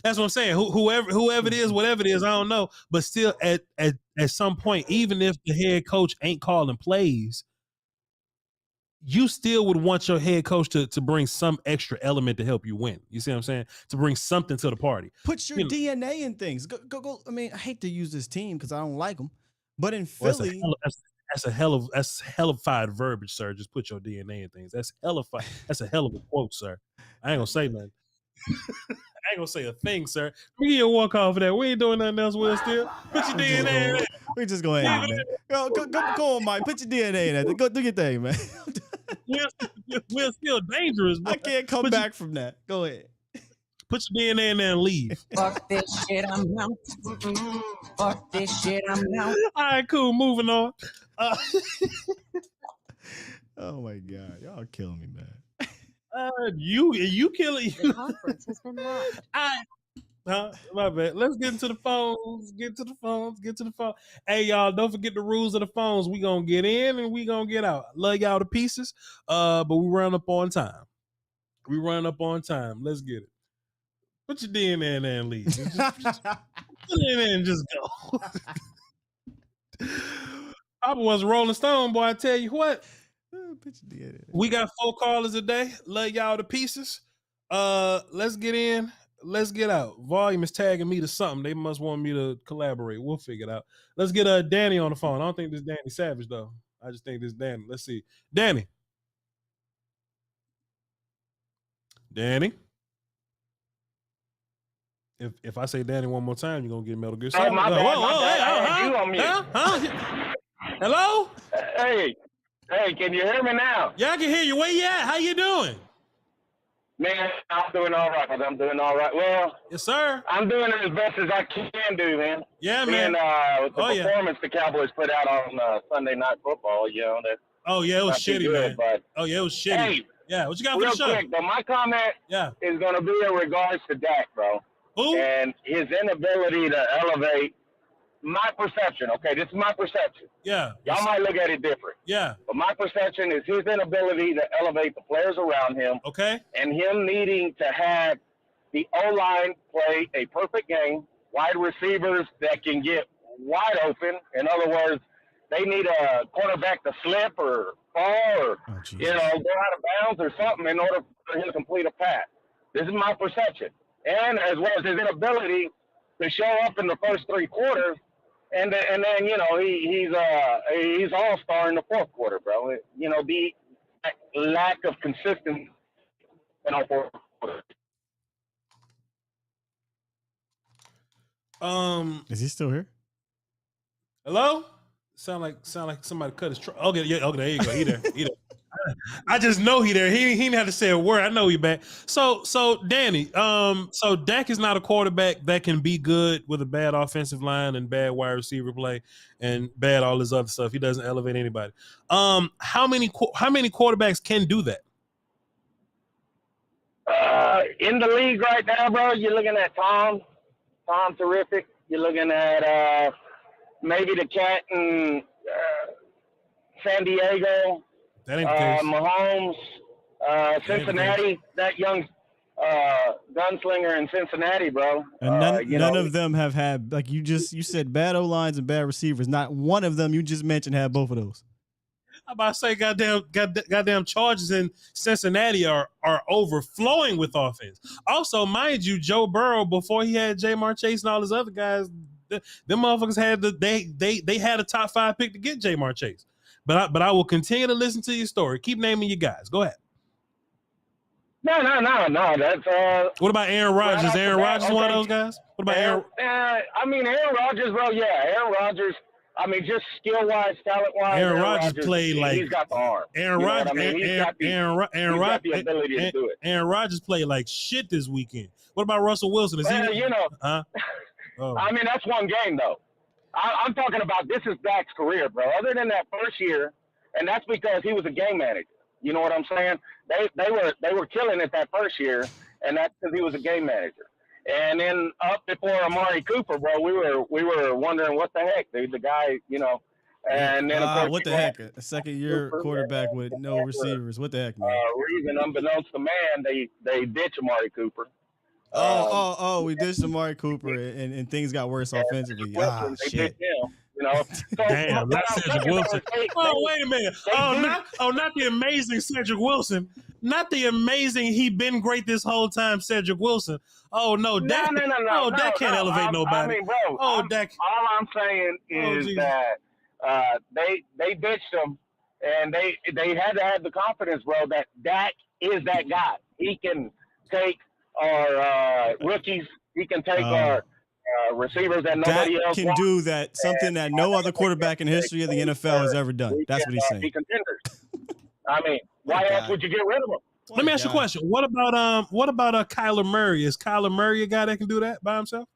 That's what I'm saying. Whoever it is, whatever it is, I don't know. But still, at some point, even if the head coach ain't calling plays, you still would want your head coach to bring some extra element to help you win. You see what I'm saying? To bring something to the party. Put your DNA in things. Go. I mean, I hate to use this team because I don't like them, but in Philly, that's a hellified verbiage, sir. Just put your DNA in things. That's hellified. That's a hell of a quote, sir. I ain't gonna say nothing. I ain't gonna say a thing, sir. Let me get you a walk off of that. We ain't doing nothing else, Will. Still, put your DNA in there. We just go ahead, man. Go on, Mike. Put your DNA in there. Go do your thing, man. We're still dangerous. Boy. I can't come back from that. Go ahead. Put your DNA in there and leave. Fuck this shit, I'm out. Fuck this shit, I'm out. All right, cool. Moving on. Oh my God, y'all killing me, man. You killing you. The conference has been locked. My bad. Let's get into the phones. Get to the phone. Hey, y'all, don't forget the rules of the phones. We gonna get in and we gonna get out. Love y'all to pieces. But we run up on time. Let's get it. Put your DNA in there and leave. Just put it in there and just go. Papa was Rolling Stone, boy. I tell you what. We got 4 callers a day. Love y'all to pieces. Let's get in. Let's get out. Volume is tagging me to something. They must want me to collaborate. We'll figure it out. Let's get Danny on the phone. I don't think this is Danny Savage though. I just think this is Danny. Let's see. Danny. If I say Danny one more time, you're gonna get Metal Gear Solid. Oh, my bad. I had you on mute. Hello? Hey, can you hear me now? Yeah, I can hear you. Where you at? How you doing? Man, I'm doing all right. I'm doing all right. Well, yes, sir. I'm doing it as best as I can do, man. Yeah, man. And with the performance the Cowboys put out on Sunday Night Football, you know that. Oh yeah, it was shitty, good, man. It was shitty. Hey, yeah, what you got for the show? Real quick, but my comment is going to be in regards to Dak, bro. Who? And his inability to elevate. My perception, okay, this is my perception. Yeah. Y'all might look at it different. Yeah. But my perception is his inability to elevate the players around him. Okay. And him needing to have the O-line play a perfect game, wide receivers that can get wide open. In other words, they need a quarterback to slip or fall or, go out of bounds or something in order for him to complete a pass. This is my perception. And as well as his inability to show up in the first three quarters. And then he's all-star in the fourth quarter, bro. The lack of consistency in our fourth quarter. Is he still here? Hello? Sound like somebody cut his truck. Okay, yeah, okay, there you go. He there. I just know he there. He didn't have to say a word. I know he back. So Danny, so Dak is not a quarterback that can be good with a bad offensive line and bad wide receiver play and bad all this other stuff. He doesn't elevate anybody. How many quarterbacks can do that? In the league right now, bro, you're looking at Tom Terrific. You're looking at maybe the cat in San Diego. That ain't the case. Mahomes, Cincinnati, that young gunslinger in Cincinnati, bro. And none of them have had, like you said, bad O-lines and bad receivers. Not one of them you just mentioned had both of those. I'm about to say goddamn Chargers in Cincinnati are overflowing with offense. Also, mind you, Joe Burrow, before he had Jamar Chase and all his other guys, them motherfuckers had they had a top 5 pick to get Jamar Chase. But I will continue to listen to your story. Keep naming your guys. Go ahead. No. That's what about Aaron Rodgers? Is Aaron Rodgers one of those guys? What about Aaron? Aaron Rodgers, bro. Yeah, Aaron Rodgers. I mean, just skill-wise, talent-wise. Aaron Rodgers played like he's got the arm. Aaron Rodgers. Aaron Rodgers the ability to do it. Aaron Rodgers played like shit this weekend. What about Russell Wilson? Is he? Huh? Oh. I mean, that's one game though. I'm talking about this is Dak's career, bro. Other than that first year, and that's because he was a game manager. You know what I'm saying? They were killing it that first year, and that's because he was a game manager. And then up before Amari Cooper, bro, we were wondering what the heck, dude. The guy, And then of course, what the heck? A second-year quarterback with no receivers. What the heck, man? Reason unbeknownst to man, they ditch Amari Cooper. We ditched Amari Cooper, and things got worse offensively. Shit. Damn, that's Cedric Wilson. Wait a minute. Not the amazing Cedric Wilson. Not the amazing, he been great this whole time, Cedric Wilson. Oh, no, Dak. No, Dak can't elevate nobody. I mean, bro, Dak. All I'm saying is that they ditched him, and they had to have the confidence, bro, that Dak is that guy. He can take our rookies. He can take our receivers that nobody else can do that, something that no other quarterback in history of the NFL has ever done. That's what he's saying. Be contenders. I mean, why else would you get rid of him? Let me ask you a question. What about Kyler Murray? Is Kyler Murray a guy that can do that by himself?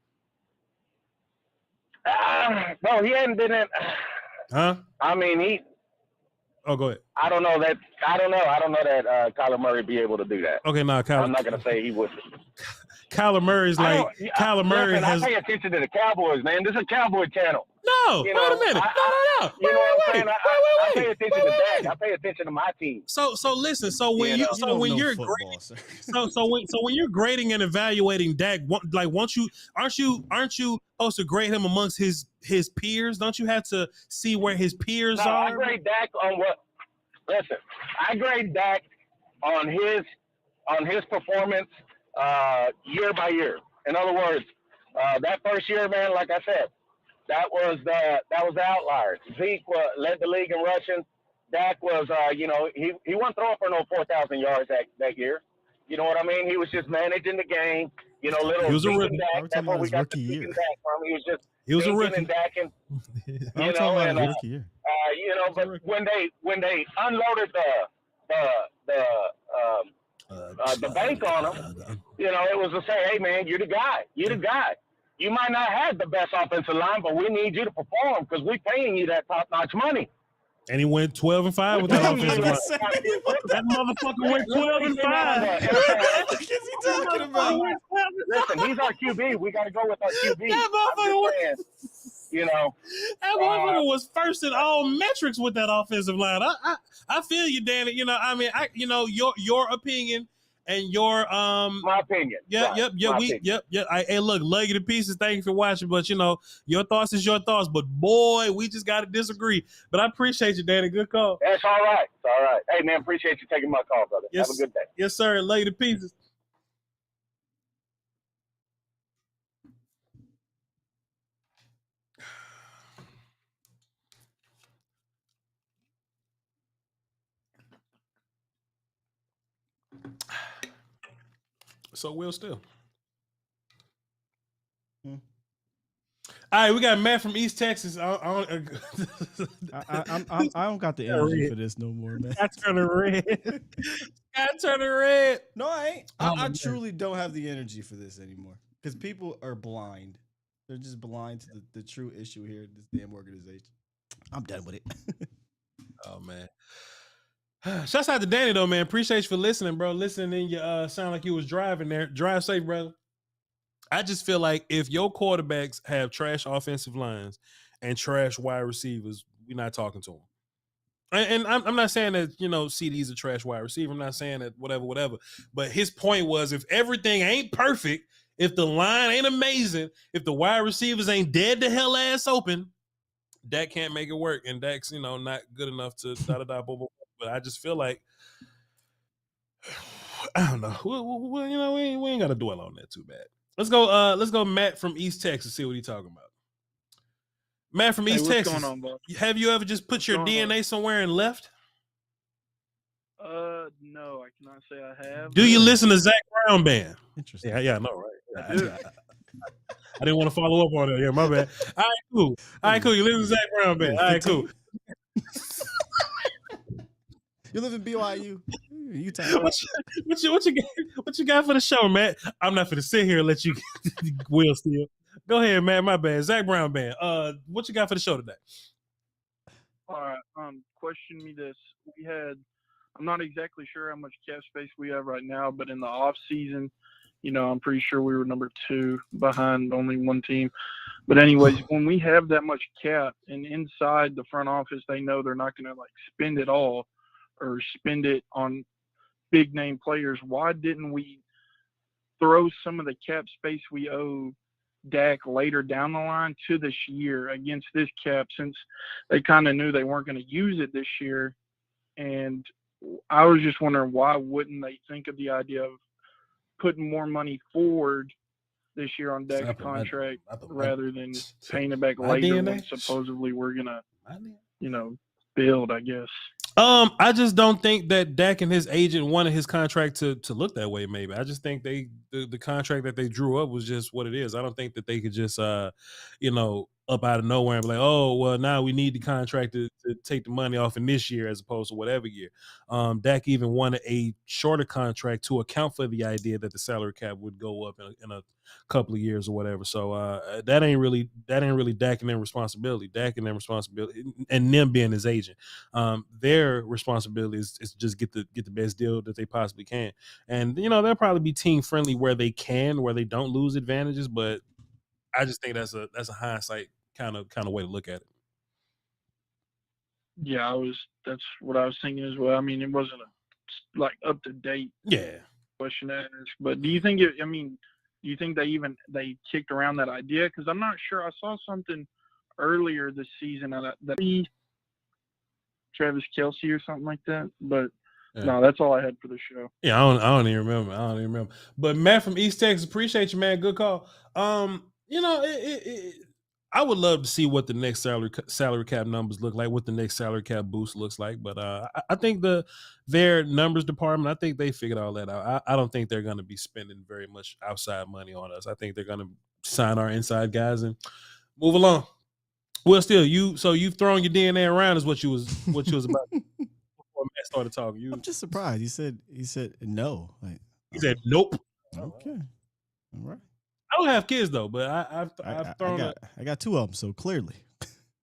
No, he hadn't been in. Huh? I mean, Oh, go ahead. I don't know that Kyler Murray be able to do that. Okay, no, Kyler. I'm not gonna say he wouldn't. Kyler Murray's like Kyler Murray has. I pay attention to the Cowboys, man. This is a Cowboy channel. No, wait a minute. No. Wait. I pay attention to Dak. I pay attention to my team. So listen. So when when you're grading and evaluating Dak, aren't you supposed to grade him amongst his peers? Don't you have to see where his peers are? I grade Dak on what? Listen, I grade Dak on his performance year by year. In other words, that first year, man, like I said, that was the outlier. Zeke led the league in rushing. Dak was, he wasn't throwing for no 4,000 yards that year. You know what I mean? He was just managing the game. You know, little He was a rookie. Dak. That's where we got the year. Dak from. He was a rookie. And Dacking. I'm talking about his rookie year. But when they unloaded the bank on him, it was to say, hey man, you're the guy. You're the guy. You might not have the best offensive line, but we need you to perform because we're paying you that top-notch money. And he went 12-5 with that offensive line. That motherfucker went 12-5. What is he talking about? Listen, he's our QB. We got to go with our QB. That motherfucker that motherfucker was first in all metrics with that offensive line. I feel you, Danny. Your opinion and your my opinion. Hey, look, love you to pieces. Thank you for watching. But your thoughts is your thoughts. But boy, we just got to disagree. But I appreciate you, Danny. Good call. That's all right. It's all right. Hey man, appreciate you taking my call, brother. Yes, have a good day. Yes, sir. Love you to pieces. So Will Steele. All right, we got Matt from East Texas. I don't got the energy for this no more, man. I turn it red. I turn it red. No, I ain't. I truly don't have the energy for this anymore because people are blind. They're just blind to the true issue here in this damn organization. I'm done with it. Oh man. Shouts out to Danny though, man. Appreciate you for listening, bro. Listening, you sound like you was driving there. Drive safe, brother. I just feel like if your quarterbacks have trash offensive lines and trash wide receivers, we're not talking to them. And I'm not saying that CD's a trash wide receiver. I'm not saying that whatever. But his point was, if everything ain't perfect, if the line ain't amazing, if the wide receivers ain't dead to hell ass open, Dak can't make it work. And Dak's not good enough to blah. But I just feel like, I don't know. We ain't got to dwell on that too bad. Let's go Matt from East Texas, see what he's talking about. Matt from East Texas. What's going on, boss? Have you ever just put your DNA somewhere and left? No, I cannot say I have. Do you listen to Zach Brown Band? Interesting. Yeah, I know, right? I didn't want to follow up on it. Yeah, my bad. All right, cool. You listen to Zach Brown Band. All right, cool. You live in BYU. Utah. What you got for the show, Matt? I'm not going to sit here and let you Will Steele. Go ahead, man. My bad. Zach Brown Band. What you got for the show today? All right. Question me this. I'm not exactly sure how much cap space we have right now, but in the off season, I'm pretty sure we were number 2 behind only one team. But anyways, when we have that much cap and inside the front office, they know they're not going to spend it all or spend it on big name players. Why didn't we throw some of the cap space we owe Dak later down the line to this year against this cap, since they kind of knew they weren't going to use it this year? And I was just wondering, why wouldn't they think of the idea of putting more money forward this year on Dak's contract rather than paying it back later when supposedly we're going to, build, I guess. I just don't think that Dak and his agent wanted his contract to look that way. Maybe I just think the contract that they drew up was just what it is. I don't think that they could just up out of nowhere and be like, oh well, now we need the contract to take the money off in this year as opposed to whatever year. Dak even wanted a shorter contract to account for the idea that the salary cap would go up in a couple of years or whatever. So that ain't really Dak and their responsibility. Dak and their responsibility, and them being his agent, their responsibility is just get the best deal that they possibly can. And they'll probably be team friendly where they don't lose advantages. But I just think that's a hindsight kind of way to look at it. Yeah, that's what I was thinking as well. I mean, it wasn't a up to date question to ask. But do you think they kicked around that idea? Because I'm not sure. I saw something earlier this season that Travis Kelce or something like that, but No, that's all I had for the show. Yeah, I don't even remember. But Matt from East Texas, appreciate you, man. Good call. You know, I would love to see what the next salary cap numbers look like, what the next salary cap boost looks like. But I think their numbers department, I think they figured all that out. I don't think they're going to be spending very much outside money on us. I think they're going to sign our inside guys and move along. Well, still, you've thrown your DNA around is what you was about. Matt started talking. I'm just surprised. He said no. Like, he said nope. Okay, all right. I don't have kids though, but I've thrown. I got two of them, so clearly.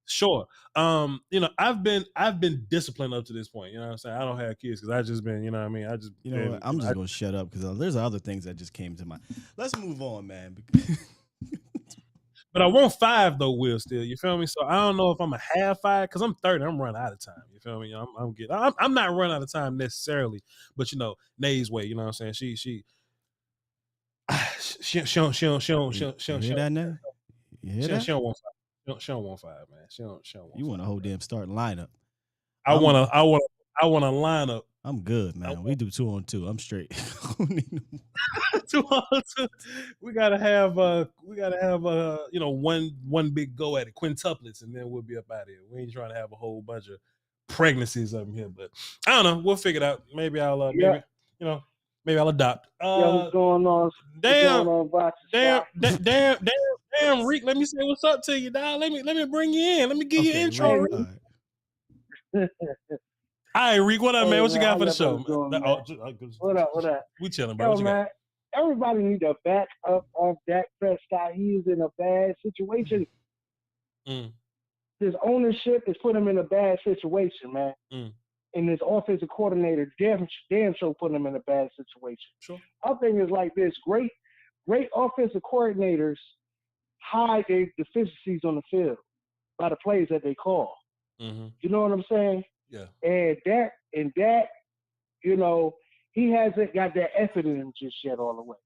Sure. You know, I've been disciplined up to this point. You know what I'm saying? I don't have kids because I just been. You know what I mean? I'm just gonna shut up because there's other things that just came to mind. Let's move on, man. But I want 5 though, Will. Still, you feel me? So I don't know if I'm a half 5 because I'm 30. I'm running out of time. You feel me? I'm not running out of time necessarily, but you know, Nay's way. You know what I'm saying? She don't want 5. She don't want 5, man. She don't want. You want a whole damn starting lineup? I want a lineup. I'm good, man. We do 2-on-2. I'm straight. 2-on-2. We gotta have you know, one big go at it, quintuplets, and then we'll be up out of here. We ain't trying to have a whole bunch of pregnancies up in here, but I don't know. We'll figure it out. Maybe I'll maybe I'll adopt. What's going on? Damn, Reek. Let me say what's up to you, dog. Let me bring you in. Let me give you an intro. Reek. All right, Reek, what up, man? What you got for the show? What up? We chilling, bro. Yo, man, everybody need to back up off Dak Prescott. He's in a bad situation. His ownership has put him in a bad situation, man. And his offensive coordinator, damn sure put him in a bad situation. Sure. Our thing is like this: great offensive coordinators hide their deficiencies on the field by the plays that they call. You know what I'm saying? Yeah. And Dak, you know, he hasn't got that effort in him just yet all the way.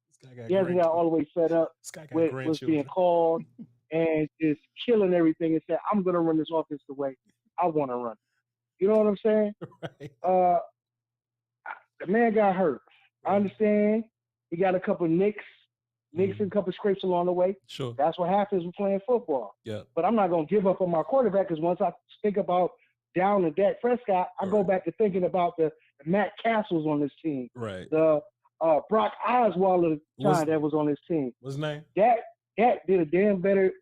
He hasn't got all the way set up with what's being called and just killing everything and said, I'm going to run this offense the way I want to run it. You know what I'm saying? Right. The man got hurt. I understand. He got a couple nicks and a couple scrapes along the way. Sure. That's what happens with playing football. Yeah. But I'm not going to give up on my quarterback because once I think about down to Dak Prescott, I go back to thinking about the Matt Castles on this team. Right. The Brock Osweiler that was on his team. What's his name? Dak did a damn better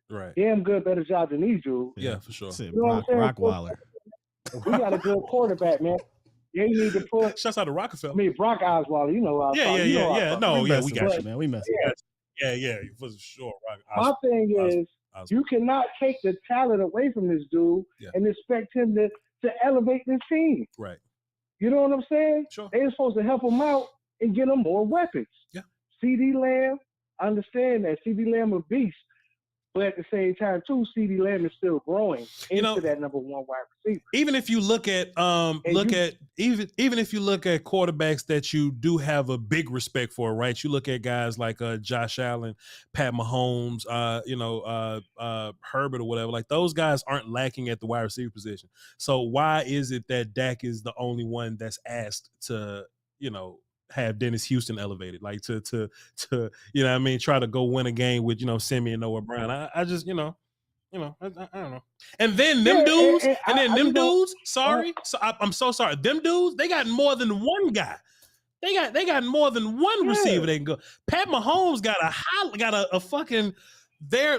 job than these dudes. Yeah, for sure. You know Rockweiler. We got a good quarterback, man. They need to put. Shouts out to Rockefeller. I mean, Brock Osweiler. You know. Yeah. No, we got you, man. We messed up. Yeah, for sure. My thing is, you cannot take the talent away from this dude and expect him to elevate this team. Right. You know what I'm saying? Sure. They're supposed to help him out and get him more weapons. Yeah. CeeDee Lamb, I understand that CeeDee Lamb a beast, but at the same time, too, CeeDee Lamb is still growing into that number 1 wide receiver. Even if you look at even if you look at quarterbacks that you do have a big respect for, right? You look at guys like Josh Allen, Pat Mahomes, Herbert or whatever. Like those guys aren't lacking at the wide receiver position. So why is it that Dak is the only one that's asked to, you know, have Dennis Houston elevated, like to you know what I mean, try to go win a game with, you know, Simeon Noah Brown. I just, I don't know. And then them dudes, sorry. So I'm so sorry. Them dudes, they got more than one guy. They got more than one receiver they can go. Pat Mahomes got a fucking they're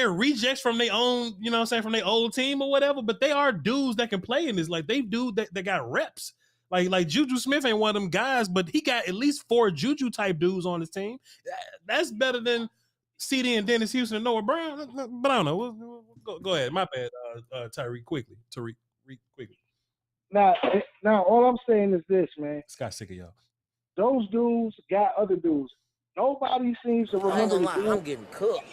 rejects from their own, you know what I'm saying, from their old team or whatever, but they are dudes that can play in this. Like they got reps. Like Juju Smith ain't one of them guys, but he got at least 4 Juju type dudes on his team. That's better than CD and Dennis Houston and Noah Brown. But I don't know. Go ahead. My bad, Tariq quickly. Now, all I'm saying is this, man. Scott sick of y'all. Those dudes got other dudes. Nobody seems to remember. I'm getting cooked.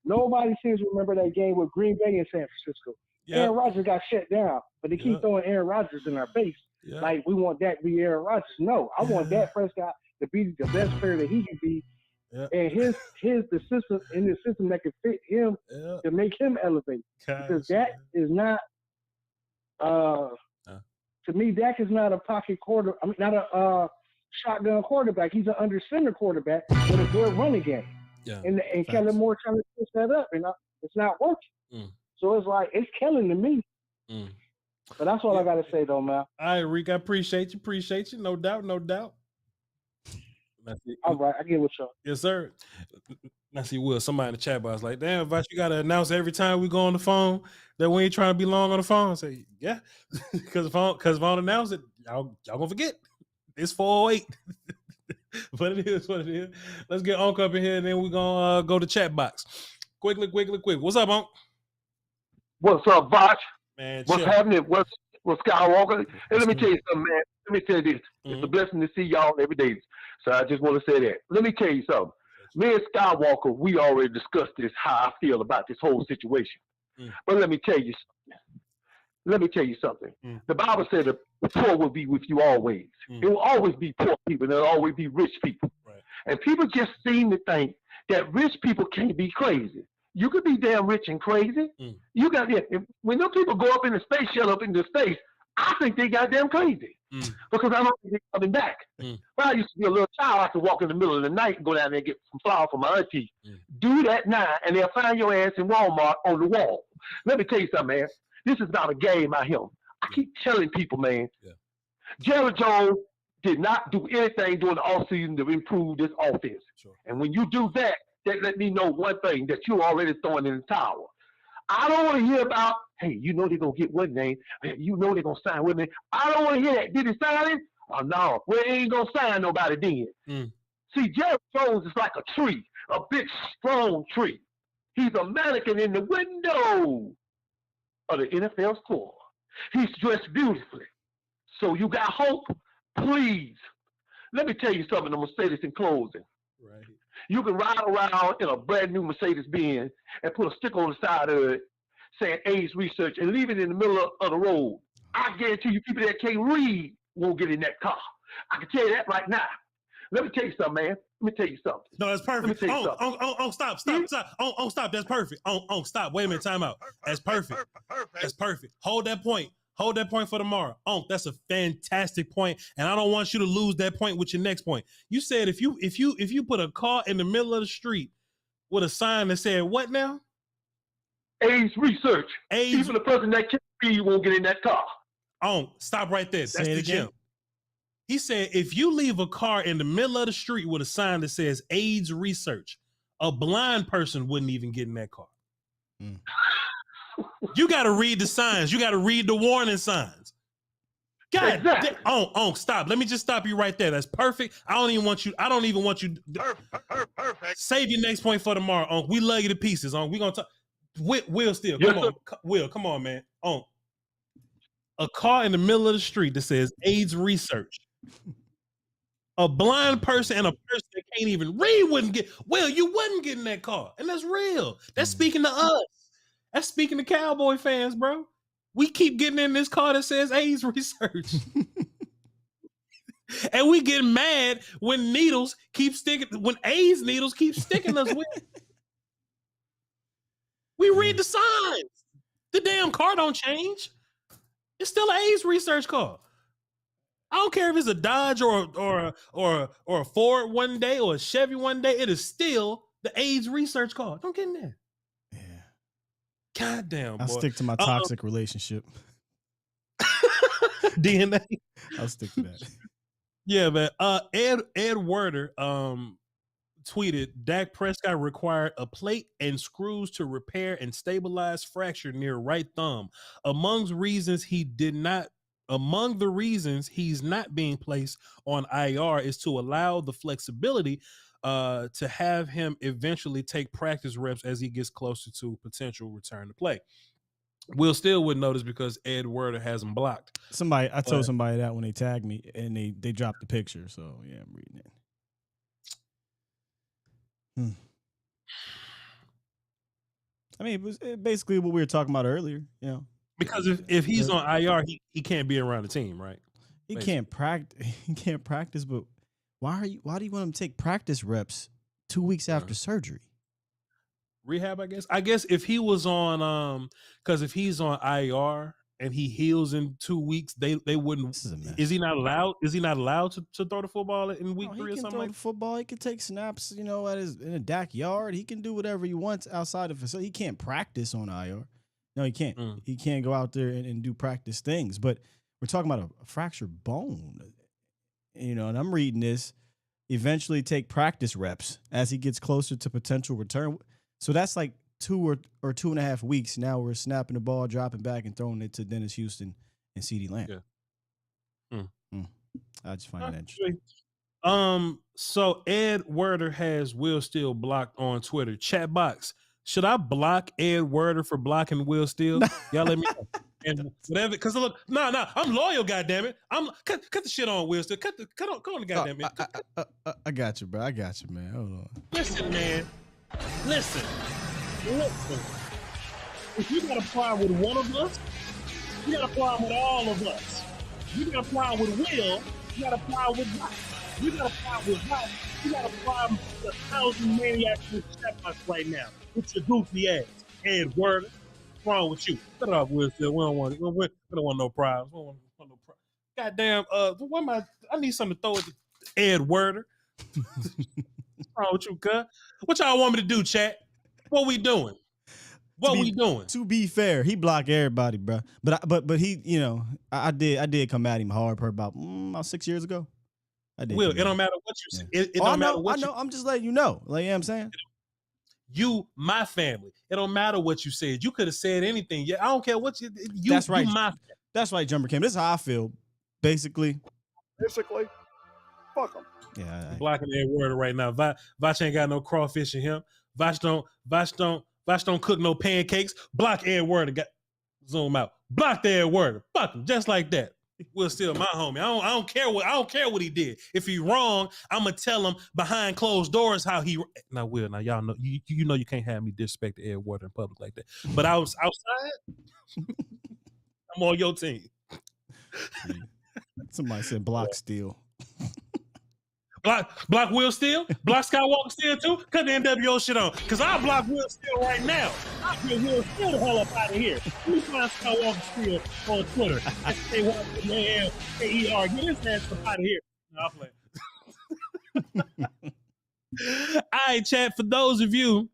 Nobody seems to remember that game with Green Bay and San Francisco. Yep. Aaron Rodgers got shut down, but they keep throwing Aaron Rodgers in our face. Yep. Like, we want that to be Aaron Rodgers. No, I want Dak Prescott to be the best player that he can be. Yep. And the system that can fit him to make him elevate. Because that is not To me, Dak is not a pocket quarter. I mean, not a shotgun quarterback. He's an under center quarterback with a good running game. Yeah. And Kellen Moore trying to push that up, and it's not working. So it's like it's killing to me. But that's all I gotta say, though, man. All right, Rick, I appreciate you. No doubt. All right, I get what y'all. Yes, sir. Now see, Will, somebody in the chat box like, damn, Voch, you gotta announce every time we go on the phone that we ain't trying to be long on the phone. I say, yeah, because if I don't announce it, y'all gonna forget. It's 408. But it is what it is. Let's get Unc up in here, and then we're gonna go to chat box. Quickly. What's up, Unc? What's up, Voch? Man, what's happening? What's Skywalker? Hey, let me tell you something, man. Let me tell you this. It's a blessing to see y'all every day. So I just want to say that. Let me tell you something. Me and Skywalker, we already discussed this, how I feel about this whole situation. But let me tell you something. The Bible said the poor will be with you always. It will always be poor people, and there will always be rich people. Right. And people just seem to think that rich people can't be crazy. You could be damn rich and crazy. You got when those people go up in the space shuttle up into space, I think they goddamn crazy. Because I don't think they're coming back. When I used to be a little child, I could walk in the middle of the night and go down there and get some flowers for my auntie. Do that now, and they'll find your ass in Walmart on the wall. Let me tell you something, man. This is not a game out here. I keep telling people, man, Jerry Jones did not do anything during the offseason to improve this offense. And when you do that, that let me know one thing, that you're already throwing in the towel. I don't want to hear about, hey, you know they're going to get what name? You know they're going to sign what name? I don't want to hear that. Did he sign it? Oh, no. We ain't going to sign nobody then. See, Jerry Jones is like a tree, a big, strong tree. He's a mannequin in the window of the NFL store. He's dressed beautifully. So you got hope? Please. Let me tell you something. I'm going to say this in closing. Right. You can ride around in a brand new Mercedes-Benz and put a sticker on the side of it saying AIDS research and leave it in the middle of the road. I guarantee you people that can't read won't get in that car. I can tell you that right now. Let me tell you something, man. Let me tell you something. No, that's perfect. Stop. That's perfect. Stop. Wait a minute. Time out. That's perfect. That's perfect. Hold that point. Hold that point for tomorrow. That's a fantastic point, and I don't want you to lose that point with your next point. You said if you put a car in the middle of the street with a sign that said what now? AIDS research. Even the person that can't read won't get in that car. Stop right there. That's the gem. He said if you leave a car in the middle of the street with a sign that says AIDS research, a blind person wouldn't even get in that car. You got to read the signs. You got to read the warning signs. God, exactly. Stop. Let me just stop you right there. That's perfect. I don't even want you. Perfect. Save your next point for tomorrow. We love you to pieces. We gonna talk. Will Steele, come on. Will, come on, man. A car in the middle of the street that says AIDS research. A blind person and a person that can't even read wouldn't get. Will, you wouldn't get in that car, and that's real. That's speaking to us. That's speaking to Cowboy fans, bro. We keep getting in this car that says AIDS research. And we get mad when AIDS needles keep sticking us with. We read the signs. The damn car don't change. It's still an AIDS research car. I don't care if it's a Dodge or a Ford one day or a Chevy one day. It is still the AIDS research car. Don't get in there. God damn, boy. I'll stick to my toxic relationship. DNA. I'll stick to that. Yeah, man. Ed Werder tweeted, Dak Prescott required a plate and screws to repair and stabilize fracture near right thumb. Among the reasons he's not being placed on IR is to allow the flexibility to have him eventually take practice reps as he gets closer to potential return to play. Will Steele would notice because Ed Werder has him blocked. I told somebody that when they tagged me and they dropped the picture. So yeah, I'm reading it. I mean, it was basically what we were talking about earlier, you know. Because if he's on IR, he can't be around the team, right? He can't practice. He can't practice, but why do you want him to take practice reps 2 weeks after surgery? Rehab, I guess. I guess if he was on, because if he's on IR and he heals in 2 weeks, they wouldn't. This is a mess. Is he not allowed? Is he not allowed to throw the football in week 3 or something? He can throw the football. He can take snaps, in a Dak yard. He can do whatever he wants outside of the facility. He can't practice on IR. No, he can't. He can't go out there and do practice things. But we're talking about a fractured bone, and I'm reading this. Eventually take practice reps as he gets closer to potential return. So that's like 2 or 2.5 weeks. Now we're snapping the ball, dropping back, and throwing it to Dennis Houston and CeeDee Lamb. Yeah. I just find it interesting. So Ed Werder has Will Steele blocked on Twitter. Chat box. Should I block Ed Werder for blocking Will Steele? Y'all let me know. And whatever, because look, I'm loyal, goddammit. I'm cut the shit on Will Steele. Cut on the goddamn it. I got you, bro. I got you, man. Hold on. Listen, man. Listen. If you got a problem with one of us, you got a problem with all of us. You got a problem with Will, you got a problem with Mike. You got a problem with Mike. You got a problem with 1,000 maniacs with us right now. With your goofy ass, Ed Werder. What's wrong with you? Cut it off, Will Steele. We don't want no problems. We don't want no problems. Goddamn, what am I need something to throw at Ed Werder. What's wrong with you, cuz? What y'all want me to do, chat? What we doing? To be fair, he blocked everybody, bro. But he, I did come at him hard for about 6 years ago. I did. Will, it don't matter what you say. It don't matter what I know. I'm just letting you know. Like, I'm saying. You, my family. It don't matter what you said. You could have said anything. Yeah, I don't care what you. That's right. You my family. That's right, Jumper Cam. This is how I feel. Basically, fuck him. Yeah, blocking Ed Werder right now. Voch ain't got no crawfish in him. Voch don't cook no pancakes. Block Ed Werder. Zoom out. Block the Ed Werder. Fuck him. Just like that. Will Steele, my homie. I don't care what he did. If he wrong, I'm gonna tell him behind closed doors how he. Now, Will, y'all know you know you can't have me disrespect Ed Werder in public like that. But I was outside. I'm on your team. Somebody said block Steele. Block Will Steele? Block Skywalker Steele too? Cut the NWO shit on. Because I'll block Will Steele right now. I'll get Will Steele the hell up out of here. Let me find Skywalker Steele on Twitter. They want to AER. Get his ass up out of here. No, I'll play. All right, chat. For those of you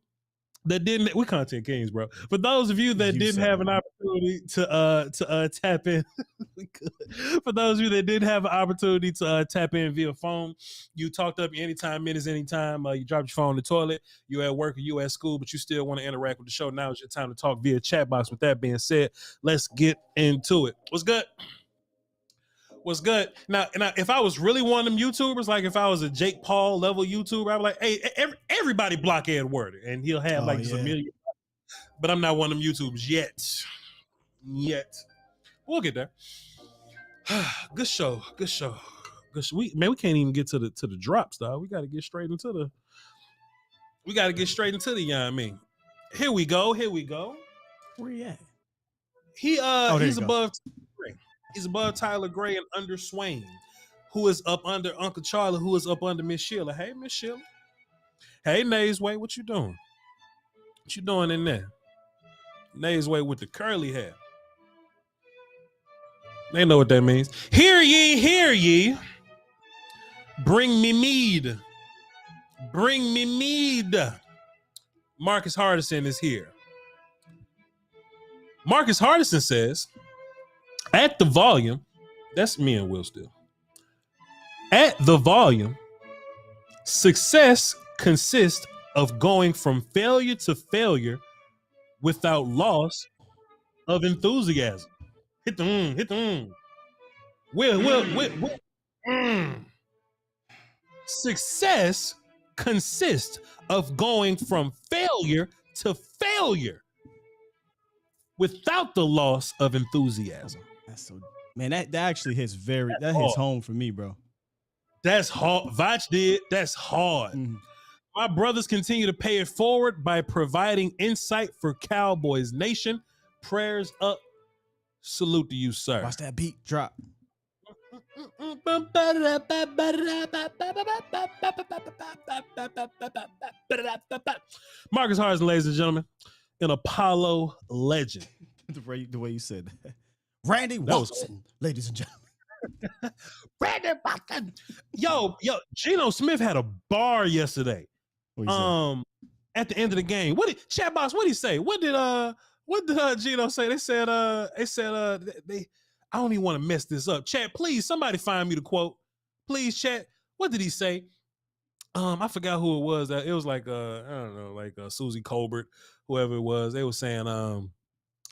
that didn't, we content kings, bro. For those of you that didn't have an opportunity to tap in, for those of you that didn't have an opportunity to tap in via phone, you talked up anytime, minutes, anytime. You dropped your phone in the toilet, you at work or you at school, but you still want to interact with the show. Now is your time to talk via chat box. With that being said, let's get into it. What's good? What's good? Now, if I was really one of them YouTubers, like if I was a Jake Paul level YouTuber, I'd be like, hey, everybody block Ed Werder, and he'll have a million. But I'm not one of them YouTubers yet. We'll get there. Good show. We can't even get to the drops, dog. We got to get straight into the. You know what I mean? Here we go. Where you at? He's above. He's above Tyler Gray and under Swain, who is up under Uncle Charlie, who is up under Miss Sheila. Hey, Miss Sheila. Hey, Nazeway, what you doing? What you doing in there? Nazeway with the curly hair. They know what that means. Hear ye. Bring me mead. Marcus Hardison is here. Marcus Hardison says, at the volume, that's me and Will Steele. At the volume, success consists of going from failure to failure without loss of enthusiasm. Hit the Will. Success consists of going from failure to failure without the loss of enthusiasm. That's so, man, that actually hits hits home for me, bro. That's hard. Voch did. That's hard. Mm-hmm. My brothers continue to pay it forward by providing insight for Cowboys Nation. Prayers up. Salute to you, sir. Watch that beat drop. Marcus Hardison, ladies and gentlemen, an Apollo legend. The way you said that. Randy Watson, ladies and gentlemen. Randy Watson. Yo, Geno Smith had a bar yesterday. At the end of the game. Chat box, what did he say? What did Geno say? They said I don't even want to mess this up. Chat, please, somebody find me the quote. Please, chat. What did he say? I forgot who it was. It was like I don't know, like Susie Colbert, whoever it was. They were saying,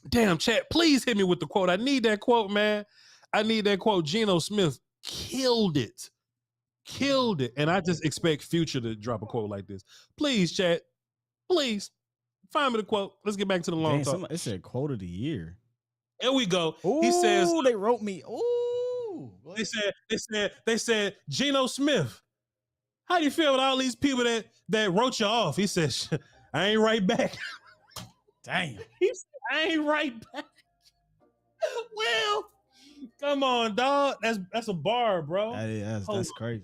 damn, chat, please hit me with the quote. I need that quote, man. I need that quote. Geno Smith killed it. And I just expect Future to drop a quote like this. Please, chat. Please find me the quote. Let's get back to the long talk. It said quote of the year. There we go. Ooh, he says they wrote me. Ooh. They said Geno Smith. How do you feel with all these people that wrote you off? He says, I ain't right back. Damn. He said, I ain't right back. Well, come on, dog. That's a bar, bro. That's crazy.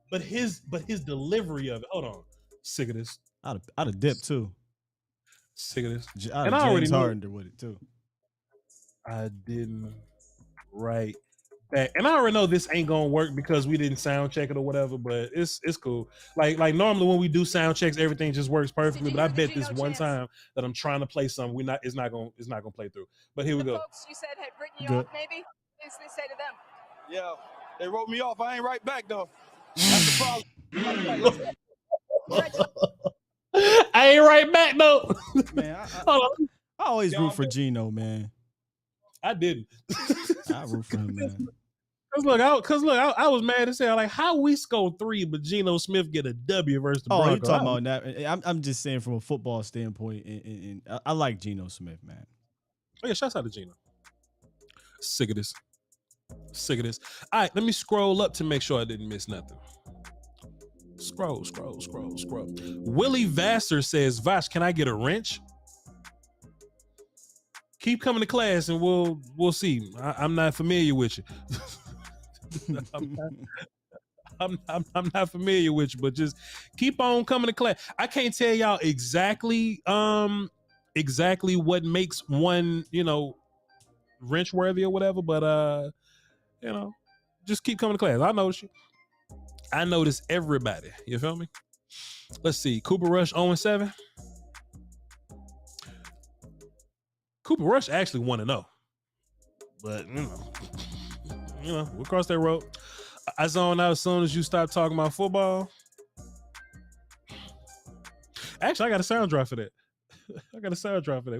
But his delivery of it. Hold on. Sick of this. I'd have dipped too. Sick of this. And I already Harden with it too. I didn't write back. And I already know this ain't gonna work because we didn't sound check it or whatever, but it's cool. Like normally when we do sound checks, everything just works perfectly. But I bet this one time that I'm trying to play something, it's not gonna play through. But here we go. Folks you said had written you off, maybe? What does this say to them? Yeah, they wrote me off. I ain't right back though. That's the problem. I ain't right back though. Man, I always root for Geno, man. I didn't. I root for him, man. Cause look, I was mad as hell. Like, how we score 3, but Geno Smith get a W versus the Broncos? Oh, you talking about that? I'm just saying from a football standpoint, and I like Geno Smith, man. Oh yeah, shouts out to Geno. Sick of this. All right, let me scroll up to make sure I didn't miss nothing. Scroll. Willie Vassar says, Voch, can I get a wrench? Keep coming to class and we'll see. I'm not familiar with you. I'm not familiar with you, but just keep on coming to class. I can't tell y'all exactly what makes one, wrench worthy or whatever, but just keep coming to class. I notice you. I notice everybody. You feel me? Let's see. Cooper Rush 0-7. Cooper Rush actually 1-0. But, we'll cross that road. I zone out as soon as you stop talking about football. Actually, I got a sound drop for that. We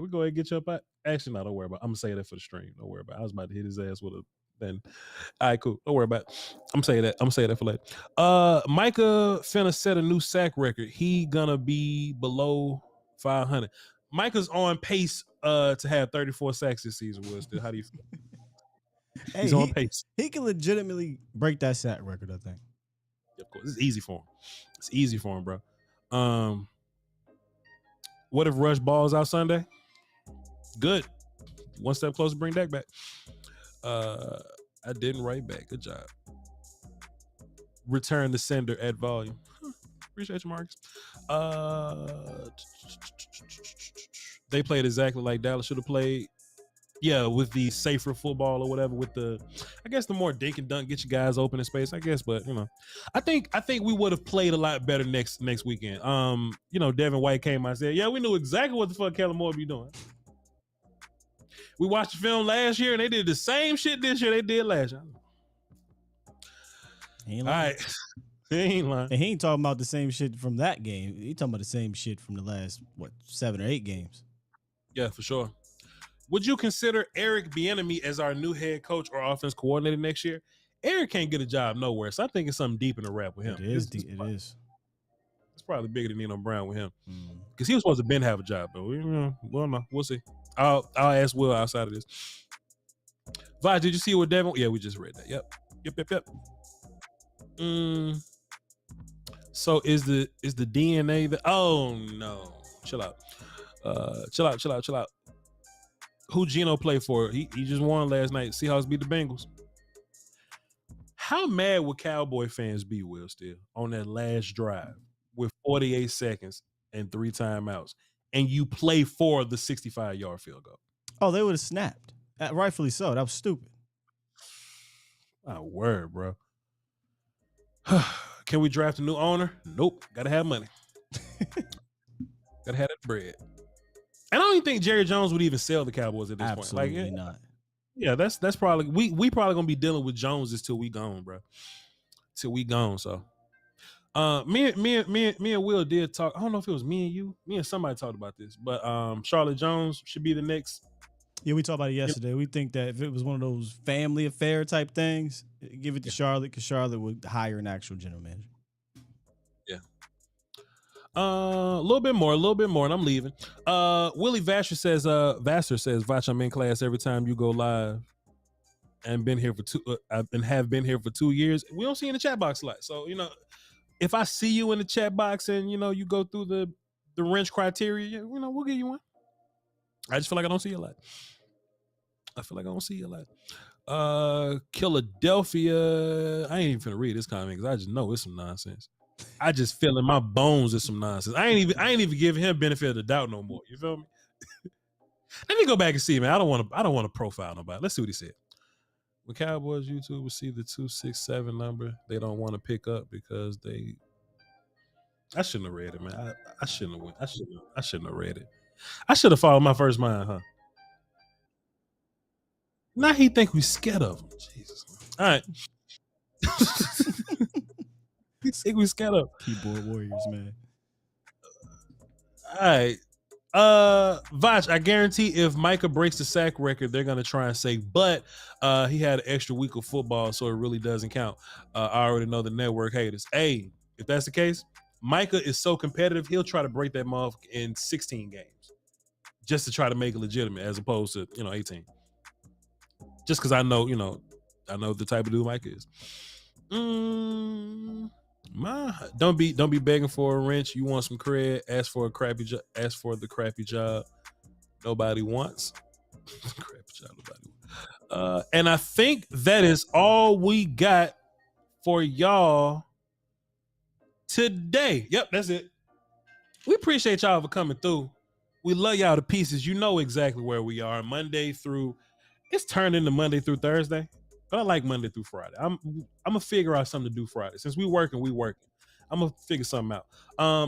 go ahead and get you up. Actually, no, don't worry about it. I'm going to say that for the stream. Don't worry about it. I was about to hit his ass with a... Then, all right, cool. Don't worry about it. I'm saying that for later. Micah finna set a new sack record. He gonna be below 500. Micah's on pace to have 34 sacks this season. Still, how do you feel? He's on pace. He can legitimately break that sack record, I think. Of course, it's easy for him. Bro. What if Rush balls out Sunday? Good. One step closer to bring Dak back. I didn't write back. Good job. Return the sender at volume. Appreciate you, Marcus. They played exactly like Dallas should have played. Yeah, with the safer football or whatever, with the more dink and dunk, get you guys open in space, I guess. But I think we would have played a lot better next weekend. Devin White came out and said, yeah, we knew exactly what the fuck Kellen Moore be doing. We watched the film last year and they did the same shit this year they did last year. All right. He ain't lying. And he ain't talking about the same shit from that game. He talking about the same shit from the last, 7 or 8 games. Yeah, for sure. Would you consider Eric Bieniemy as our new head coach or offense coordinator next year? Eric can't get a job nowhere, so I think it's something deep in the rap with him. It is. It's probably bigger than Nino Brown with him. Because he was supposed to been have a job, but we'll see. I'll ask Will outside of this. Voch, did you see what Devin? Yeah, we just read that. Yep. So is the DNA that? Oh no, chill out. Who Geno play for? He just won last night. Seahawks beat the Bengals. How mad would Cowboy fans be, Will, still on that last drive with 48 seconds and 3 timeouts, and you play for the 65-yard field goal? Oh, they would have snapped. Rightfully so. That was stupid. My word, bro. Can we draft a new owner? Nope. Gotta have money. Gotta have that bread. And I don't even think Jerry Jones would even sell the Cowboys at this point. Absolutely not. Yeah, that's probably we probably gonna be dealing with Joneses till we gone, bro. Till we gone. So, me and Will did talk. I don't know if it was me and you. Me and somebody talked about this, but Charlotte Jones should be the next. Yeah, we talked about it yesterday. Yep. We think that if it was one of those family affair type things, give it to Charlotte because Charlotte would hire an actual general manager. Yeah. A little bit more, and I'm leaving. Willie Vassar says, Voch, I'm in class every time you go live, and been here for have been here for 2 years. We don't see you in the chat box a lot, so if I see you in the chat box and you go through the wrench criteria, we'll give you one. I just feel like I don't see you a lot. Philadelphia. I ain't even finna read this comment because I just know it's some nonsense. I just feel in my bones it's some nonsense. I ain't even give him benefit of the doubt no more. You feel me? Let me go back and see, man. I don't want to profile nobody. Let's see what he said. When Cowboys YouTube will see the 267 number, they don't want to pick up because they. I shouldn't have read it, man. I shouldn't have went. I shouldn't have read it. I should have followed my first mind, huh? Now he think we scared of him. Jesus. All right. He think we scared of him. Keyboard warriors, man. All right. Voch, I guarantee if Micah breaks the sack record, they're gonna try and say, but he had an extra week of football, so it really doesn't count. I already know the network haters. Hey, if that's the case, Micah is so competitive, he'll try to break that motherfucker in 16 games just to try to make it legitimate, as opposed to 18. Just because I know the type of dude Micah is. Don't be begging for a wrench. You want some cred? Ask for the crappy job nobody wants. Crappy job nobody wants. And I think that is all we got for y'all today. Yep, that's it. We appreciate y'all for coming through. We love y'all to pieces. You know exactly where we are. It's turned into Monday through Thursday. But I like Monday through Friday. I'm gonna figure out something to do Friday. Since we working. I'm gonna figure something out.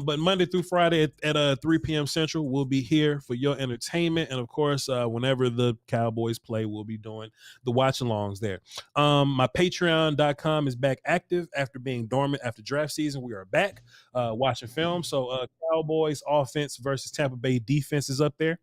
But Monday through Friday at 3 p.m. Central, we'll be here for your entertainment. And of course, whenever the Cowboys play, we'll be doing the watch-alongs there. My Patreon.com is back active after being dormant after draft season. We are back watching film. So Cowboys offense versus Tampa Bay defense is up there.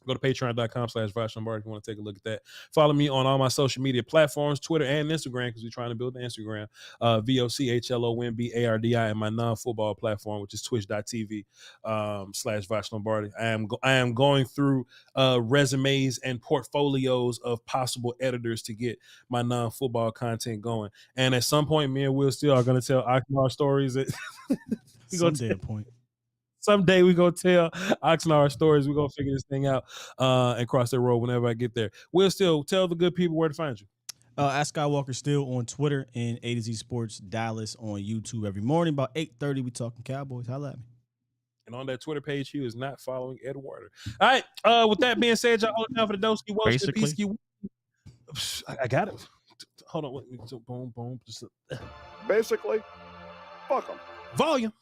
Go to patreon.com/Voch Lombardi if you want to take a look at that. Follow me on all my social media platforms, Twitter and Instagram, because we're trying to build the Instagram. VOCHLOMBARDI, and my non-football platform, which is twitch.tv/Voch Lombardi. I am going through resumes and portfolios of possible editors to get my non-football content going. And at some point, me and Will Steele are going to tell Oxnard stories. Someday we're going to tell Oxnard stories. We're going to figure this thing out and cross that road whenever I get there. We'll still tell the good people where to find you. At Skywalker Steele on Twitter and A to Z Sports Dallas on YouTube every morning. About 8:30, we talking Cowboys. Holla at me. And on that Twitter page, he is not following Ed Warder. All right. With that being said, y'all hold it down for the Doski. I got it. Hold on. Boom, boom. Basically, fuck them. Volume.